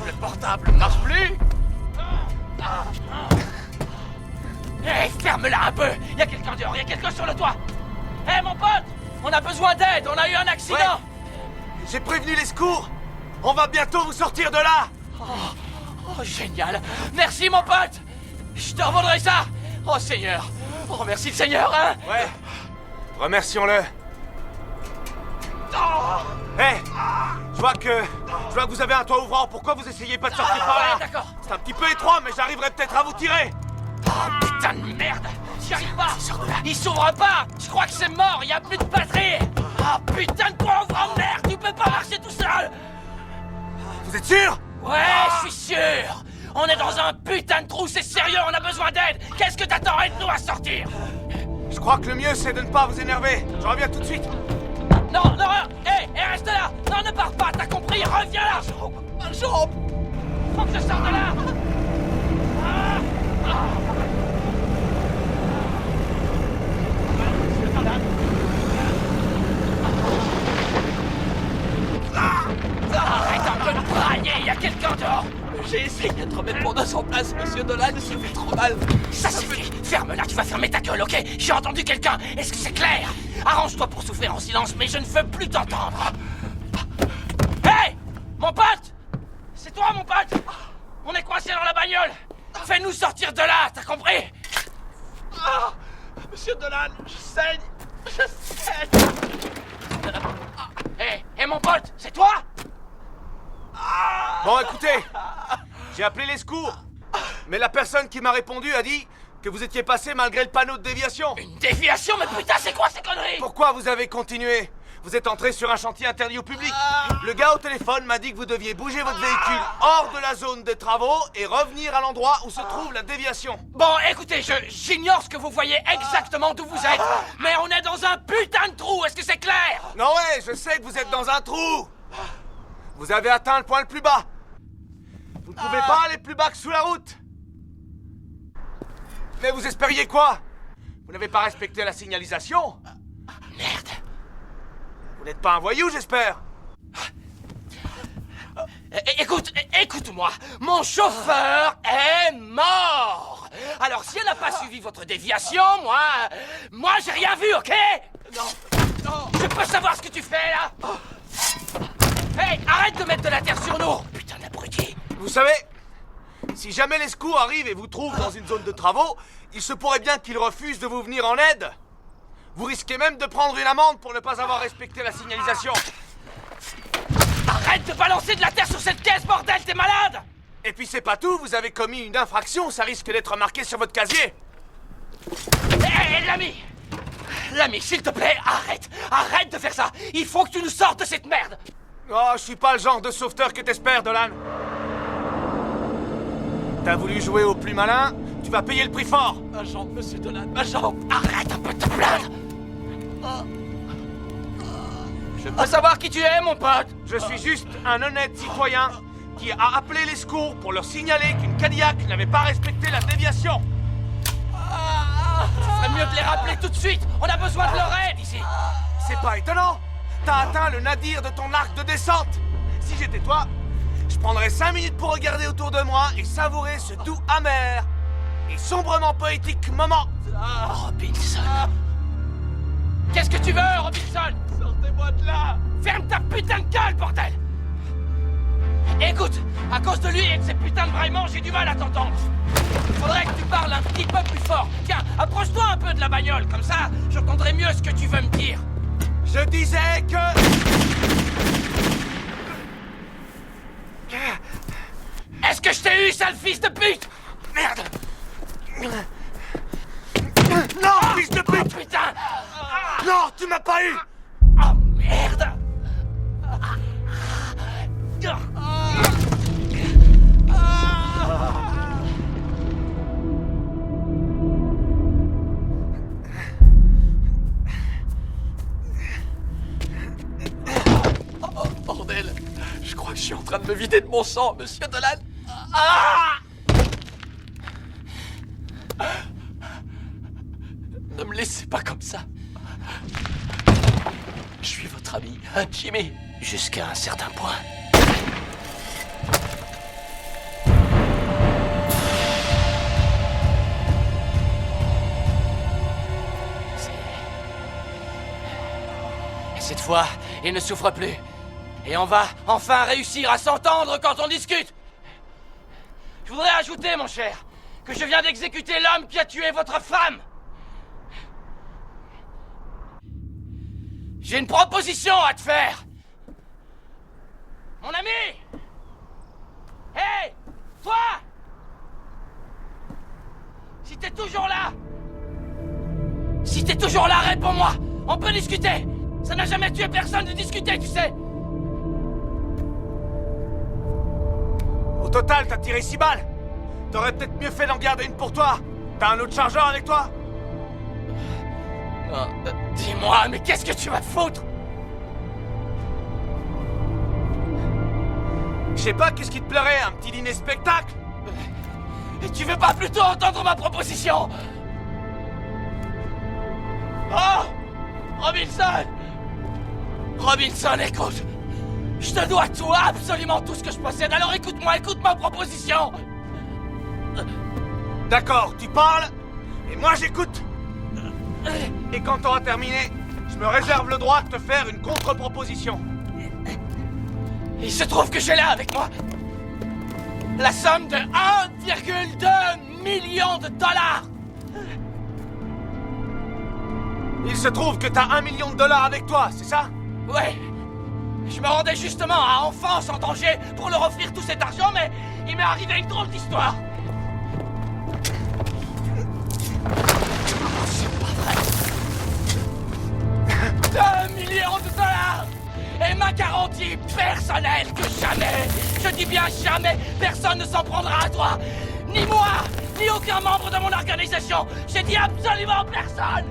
Le portable ne marche plus. Hé, ferme-la un peu. Il y a quelqu'un dehors, il y a quelqu'un sur le toit. Hé, mon pote, on a besoin d'aide, on a eu un accident. Ouais. J'ai prévenu les secours. On va bientôt vous sortir de là. Oh, génial. Merci, mon pote. Je te revendrai ça. Oh, Seigneur. Oh, remercie le Seigneur, hein. Ouais. Remercions-le. Hé, je vois que vous avez un toit ouvrant. Pourquoi vous essayez pas de sortir par là? Ouais, d'accord. C'est un petit peu étroit, mais j'arriverai peut-être à vous tirer. Oh, putain de merde. J'y arrive pas. Il s'ouvre pas. Je crois que c'est mort. Il y a plus de batterie. Oh, putain de toit ouvrant, merde. Tu peux pas marcher tout seul. Vous êtes sûr? Ouais, je suis sûr. On est dans un putain de trou, c'est sérieux, on a besoin d'aide. Qu'est-ce que t'attends? Aide-nous à sortir. Je crois que le mieux, c'est de ne pas vous énerver. Je reviens tout de suite. Non, non, hé, reste là. Non, ne pars pas, t'as compris? Reviens là. Ma jambe. Faut que je sorte de là. Arrête un peu de brailler, il y a quelqu'un dehors. J'ai essayé de remettre mon os en place, monsieur Dolan, ça fait trop mal. Ça suffit. Ferme-la, tu vas fermer ta gueule, ok? J'ai entendu quelqu'un. Est-ce que c'est clair? Arrange-toi pour souffrir en silence, mais je ne veux plus t'entendre. Hey! Mon pote! C'est toi, mon pote! On est coincé dans la bagnole! Fais-nous sortir de là, t'as compris? Monsieur Dolan, je saigne! Je saigne! Hé, mon pote, c'est toi? Bon, écoutez, j'ai appelé les secours, mais la personne qui m'a répondu a dit que vous étiez passé malgré le panneau de déviation. Une déviation? Mais putain, c'est quoi ces conneries? Pourquoi vous avez continué? Vous êtes entré sur un chantier interdit au public. Le gars au téléphone m'a dit que vous deviez bouger votre véhicule hors de la zone des travaux et revenir à l'endroit où se trouve la déviation. Bon, écoutez, j'ignore ce que vous voyez exactement d'où vous êtes, mais on est dans un putain de trou, est-ce que c'est clair? Non, ouais, je sais que vous êtes dans un trou. Vous avez atteint le point le plus bas. Vous ne pouvez pas aller plus bas que sous la route. Mais vous espériez quoi? Vous n'avez pas respecté la signalisation? Merde. Vous n'êtes pas un voyou, j'espère? Écoute-moi, mon chauffeur est mort. Alors si elle n'a pas suivi votre déviation, moi j'ai rien vu, ok? Non. Je peux savoir ce que tu fais là? Hey, arrête de mettre de la terre sur nous! Putain d'abruti! Vous savez, si jamais les secours arrivent et vous trouvent dans une zone de travaux, il se pourrait bien qu'ils refusent de vous venir en aide. Vous risquez même de prendre une amende pour ne pas avoir respecté la signalisation. Arrête de balancer de la terre sur cette caisse, bordel, t'es malade! Et puis c'est pas tout, vous avez commis une infraction, ça risque d'être marqué sur votre casier. Hé, l'ami, s'il te plaît, arrête de faire ça. Il faut que tu nous sortes de cette merde. Oh, je suis pas le genre de sauveteur que t'espères, Dolan. T'as voulu jouer au plus malin, tu vas payer le prix fort. Ma jambe, monsieur Dolan, ma jambe. Arrête un peu de te plaindre. Je peux savoir qui tu es, mon pote? Je suis juste un honnête citoyen qui a appelé les secours pour leur signaler qu'une Cadillac n'avait pas respecté la déviation. Ce serait mieux de les rappeler tout de suite. On a besoin de leur aide ici. C'est pas étonnant. T'as atteint le nadir de ton arc de descente. Si j'étais toi, je prendrais 5 minutes pour regarder autour de moi et savourer ce doux amer et sombrement poétique moment. Robinson. Qu'est-ce que tu veux, Robinson? Sortez-moi de là. Ferme ta putain de gueule, bordel. Écoute, à cause de lui et de ces putains de braillements, j'ai du mal à t'entendre. Faudrait que tu parles un petit peu plus fort. Tiens, approche-toi un peu de la bagnole, comme ça, j'entendrai mieux ce que tu veux me dire. Je disais que... Est-ce que je t'ai eu, sale fils de pute? Merde. Non, fils de pute. Oh, putain. Non, tu m'as pas eu. Oh, merde. Oh, bordel. Je crois que je suis en train de me vider de mon sang, monsieur Dolan. Ne me laissez pas comme ça. Je suis votre ami, hein, Jimmy? Jusqu'à un certain point. fois et ne souffre plus. Et on va enfin réussir à s'entendre quand on discute. Je voudrais ajouter, mon cher, que je viens d'exécuter l'homme qui a tué votre femme. J'ai une proposition à te faire. Mon ami! Hey! Toi! Si t'es toujours là! Si t'es toujours là, réponds-moi! On peut discuter! Ça n'a jamais tué personne de discuter, tu sais! Au total, t'as tiré 6 balles. T'aurais peut-être mieux fait d'en garder une pour toi. T'as un autre chargeur avec toi? Dis-moi, mais qu'est-ce que tu vas foutre? Je sais pas, qu'est-ce qui te plairait? Un petit dîner spectacle? Et tu veux pas plutôt entendre ma proposition? Oh! Robinson! Robinson, écoute! Je te dois tout, absolument tout ce que je possède, alors écoute-moi, écoute ma proposition! D'accord, tu parles, et moi j'écoute. Et quand t'auras terminé, je me réserve le droit de te faire une contre-proposition. Il se trouve que j'ai là avec moi la somme de 1,2 million de dollars. Il se trouve que t'as 1 million de dollars avec toi, c'est ça? Ouais. Je me rendais justement à Enfance en danger pour leur offrir tout cet argent, mais il m'est arrivé une drôle d'histoire. C'est pas vrai. 2 millions de dollars! Et ma garantie personnelle que jamais, je dis bien jamais, personne ne s'en prendra à toi. Ni moi, ni aucun membre de mon organisation. J'ai dit absolument personne.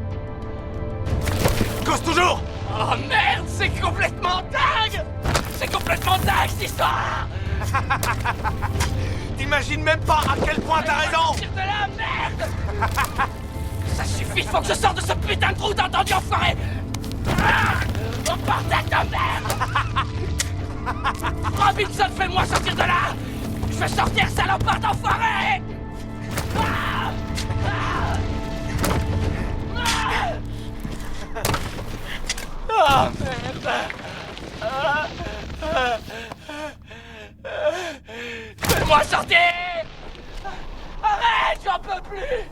Cause toujours! Oh merde, c'est complètement dingue! C'est complètement dingue cette histoire! T'imagines même pas à quel point t'as raison! De la merde! Ça suffit, faut que je sorte de ce putain de trou, t'as entendu, enfoiré? Oh bordel de merde! Robinson, fais-moi sortir de là! Je veux sortir, salopard d'enfoiré! Oh merde! Fais-moi sortir! Arrête, j'en peux plus!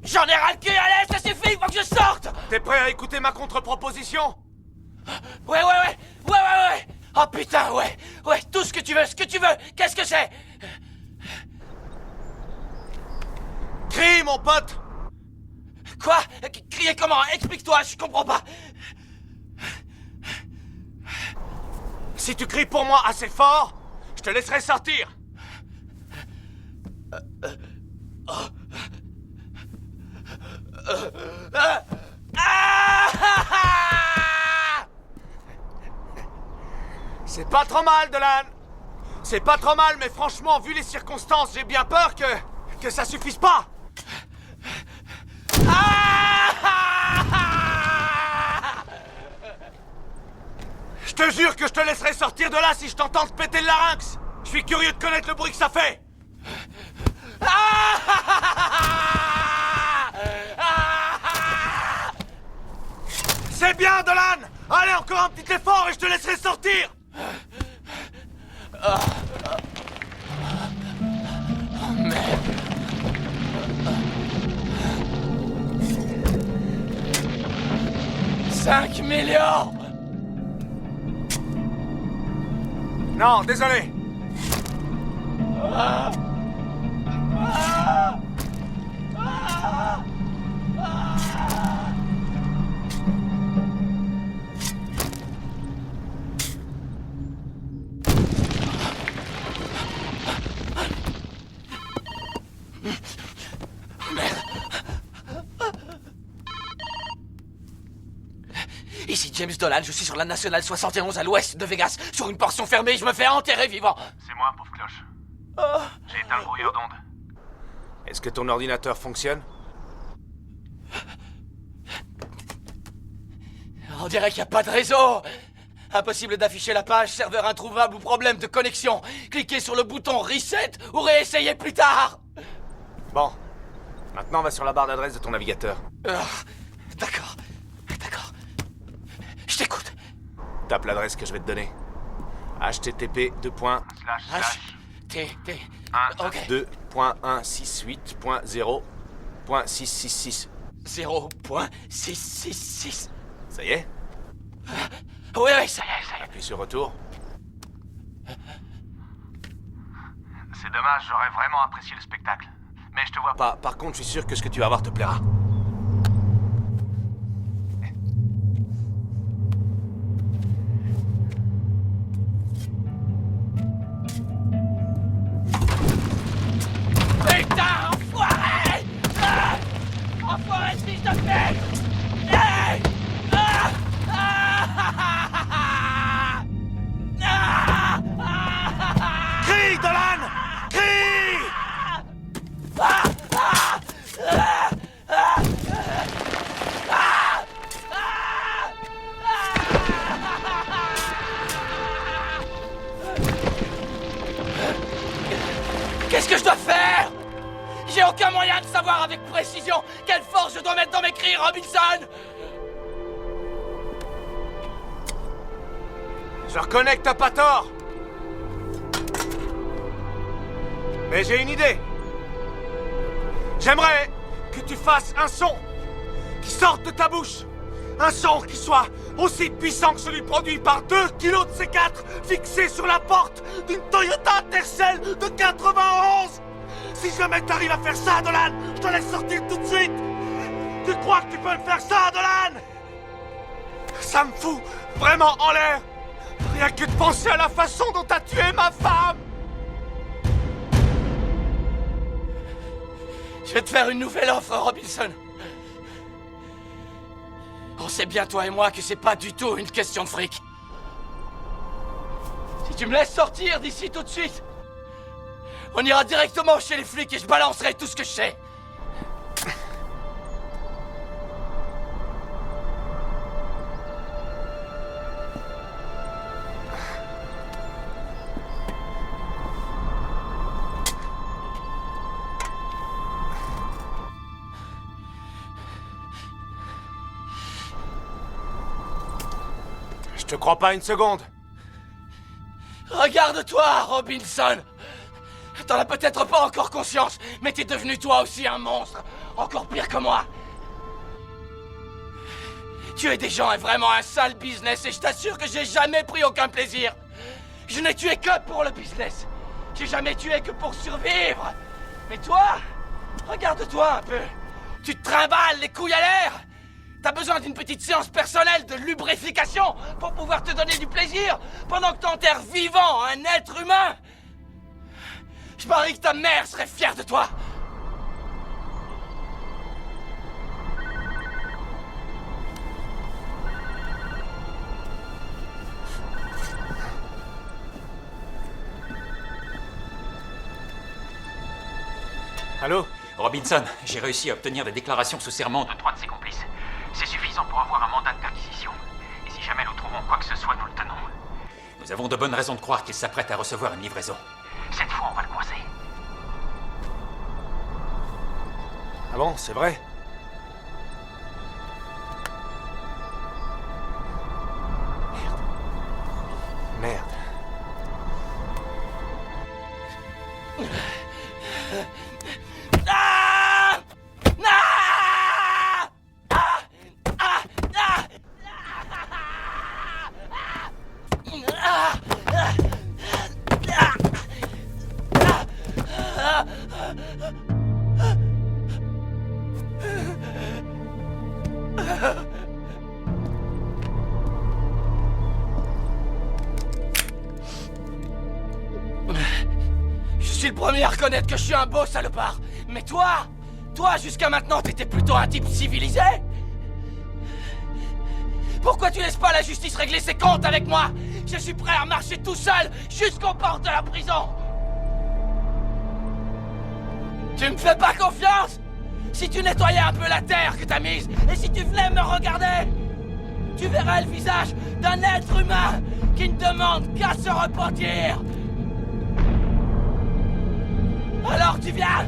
J'en ai ras le cul, allez, ça suffit, faut que je sorte! T'es prêt à écouter ma contre-proposition? Ouais! Oh putain, ouais, tout ce que tu veux, qu'est-ce que c'est? Crie, mon pote! Quoi? Crier comment? Explique-toi, je comprends pas. Si tu cries pour moi assez fort, je te laisserai sortir. C'est pas trop mal, Dolan. C'est pas trop mal, mais franchement, vu les circonstances, j'ai bien peur que ça suffise pas. Je te jure que je te laisserai sortir de là si je t'entends te péter le larynx. Je suis curieux de connaître le bruit que ça fait. C'est bien, Dolan. Allez, encore un petit effort et je te laisserai sortir. Merde. 5 millions! Non, désolé. Ici James Dolan, je suis sur la Nationale 71 à l'ouest de Vegas, sur une portion fermée, je me fais enterrer vivant. C'est moi, pauvre cloche. J'ai éteint le brouilleur d'onde. Est-ce que ton ordinateur fonctionne? On dirait qu'il n'y a pas de réseau. Impossible d'afficher la page, serveur introuvable ou problème de connexion. Cliquez sur le bouton Reset ou réessayez plus tard. Bon. Maintenant, va sur la barre d'adresse de ton navigateur. D'accord. Tape l'adresse que je vais te donner. http Ok. 2.168.0.666. 0.666. Ça y est? Oui, ça y est. Appuie sur retour. C'est dommage, j'aurais vraiment apprécié le spectacle. Mais je te vois pas. Par contre, je suis sûr que ce que tu vas voir te plaira. Putain, enfoiré! Enfoiré, fils de pute! Hey! Crie, Dolan! Crie! Qu'est-ce que je dois faire? J'ai aucun moyen de savoir avec précision quelle force je dois mettre dans mes cris, Robinson! Je reconnais que t'as pas tort. Mais j'ai une idée. J'aimerais que tu fasses un son qui sorte de ta bouche. Un son qui soit aussi puissant que celui produit par 2 kilos de C4 fixé sur la porte d'une Toyota Tercel de 91. Si jamais t'arrives à faire ça, Dolan, je te laisse sortir tout de suite. Tu crois que tu peux me faire ça, Dolan? Ça me fout vraiment en l'air. Rien que de penser à la façon dont t'as tué ma femme. Je vais te faire une nouvelle offre, Robinson. On sait bien, toi et moi, que c'est pas du tout une question de fric. Si tu me laisses sortir d'ici tout de suite, on ira directement chez les flics et je balancerai tout ce que je sais. Je te crois pas une seconde. Regarde-toi, Robinson! T'en as peut-être pas encore conscience, mais t'es devenu toi aussi un monstre, encore pire que moi. Tuer des gens est vraiment un sale business et je t'assure que j'ai jamais pris aucun plaisir. Je n'ai tué que pour le business. J'ai jamais tué que pour survivre. Mais toi, regarde-toi un peu. Tu te trimbales les couilles à l'air. T'as besoin d'une petite séance personnelle de lubrification pour pouvoir te donner du plaisir pendant que t'enterres vivant un être humain. Je parie que ta mère serait fière de toi. Allô? Robinson, j'ai réussi à obtenir des déclarations sous serment de 3 de ses complices. C'est suffisant pour avoir un mandat de perquisition. Et si jamais nous trouvons quoi que ce soit, nous le tenons. Nous avons de bonnes raisons de croire qu'il s'apprête à recevoir une livraison. Cette fois, on va le coincer. Ah bon, c'est vrai? Merde. Ah! Ah! Ah! Ah! Je suis le premier à reconnaître que je suis un beau salopard. Mais toi, jusqu'à maintenant, t'étais plutôt un type civilisé. Pourquoi tu laisses pas la justice régler ses comptes avec moi? Je suis prêt à marcher tout seul jusqu'aux portes de la prison. Tu me fais pas confiance? Si tu nettoyais un peu la terre que t'as mise, et si tu venais me regarder, tu verrais le visage d'un être humain qui ne demande qu'à se repentir. Alors tu viens?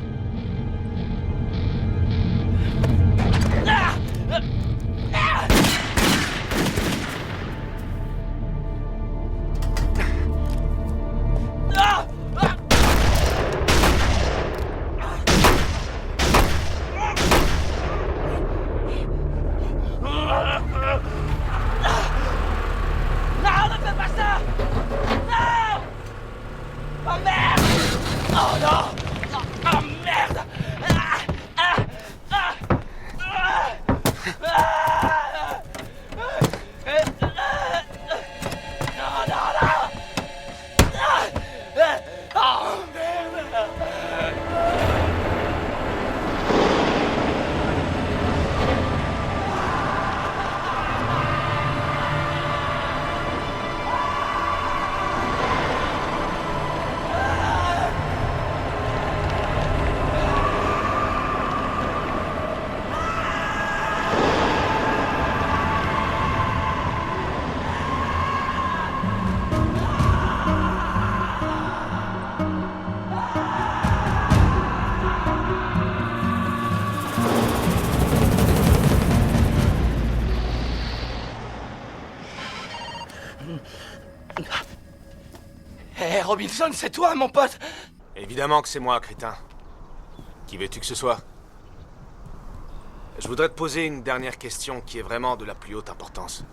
Hé, Robinson, c'est toi, mon pote? Évidemment que c'est moi, crétin. Qui veux-tu que ce soit? Je voudrais te poser une dernière question qui est vraiment de la plus haute importance.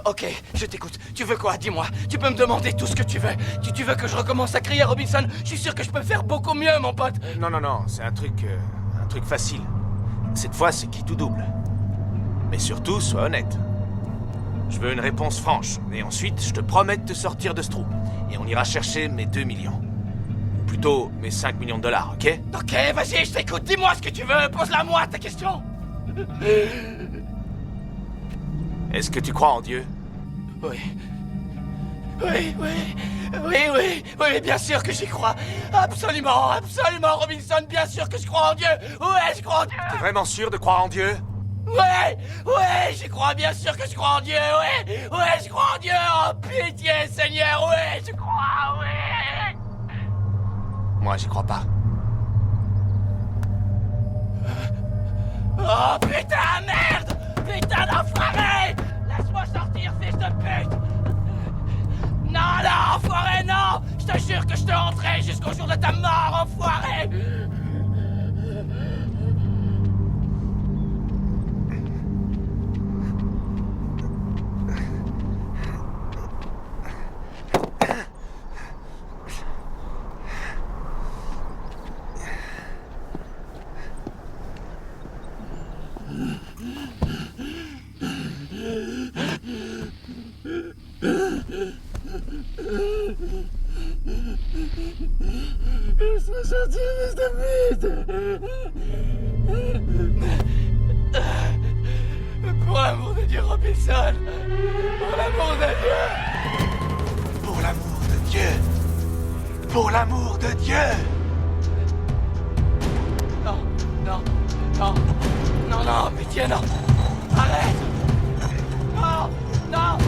Ok, je t'écoute. Tu veux quoi? Dis-moi. Tu peux me demander tout ce que tu veux. Tu veux que je recommence à crier Robinson? Je suis sûr que je peux faire beaucoup mieux, mon pote. Non, c'est un truc facile. Cette fois, c'est qui tout double. Mais surtout, sois honnête. Je veux une réponse franche. Et ensuite, je te promets de te sortir de ce trou. Et on ira chercher mes 2 millions. Ou plutôt, mes 5 millions de dollars, ok? Ok, vas-y, je t'écoute. Dis-moi ce que tu veux. Pose-la moi, ta question. Est-ce que tu crois en Dieu? Oui, bien sûr que j'y crois. Absolument, Robinson, bien sûr que je crois en Dieu. Ouais, je crois en Dieu. T'es vraiment sûr de croire en Dieu? Ouais, j'y crois, bien sûr que je crois en Dieu, ouais, je crois en Dieu. Oh, pitié, Seigneur, ouais, je crois, ouais. Moi, j'y crois pas. Oh, putain, merde! Putain d'enfoiré! Laisse-moi sortir, fils de pute! Non, enfoiré, non! Je te jure que je te rentrerai jusqu'au jour de ta mort, enfoiré! Laisse-moi sortir, fils de pute! Pour l'amour de Dieu, Robinson! Pour l'amour de Dieu! Pour l'amour de Dieu! Pour l'amour de Dieu! Non, pitié, non! Arrête! Non,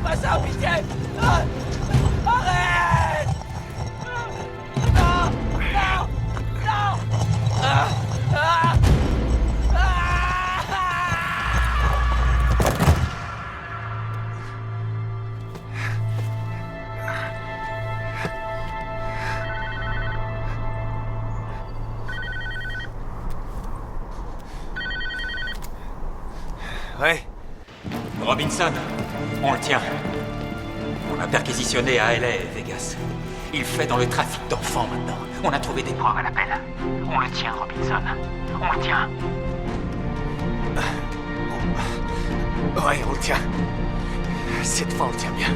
pas ça, pitié! Arrête! Non! Ouais. Robinson, on le tient. On a perquisitionné à LA et Vegas. Il fait dans le trafic d'enfants maintenant. On a trouvé des preuves à l'appel. On le tient, Robinson. On le tient. Ouais, on le tient. Cette fois, on le tient bien.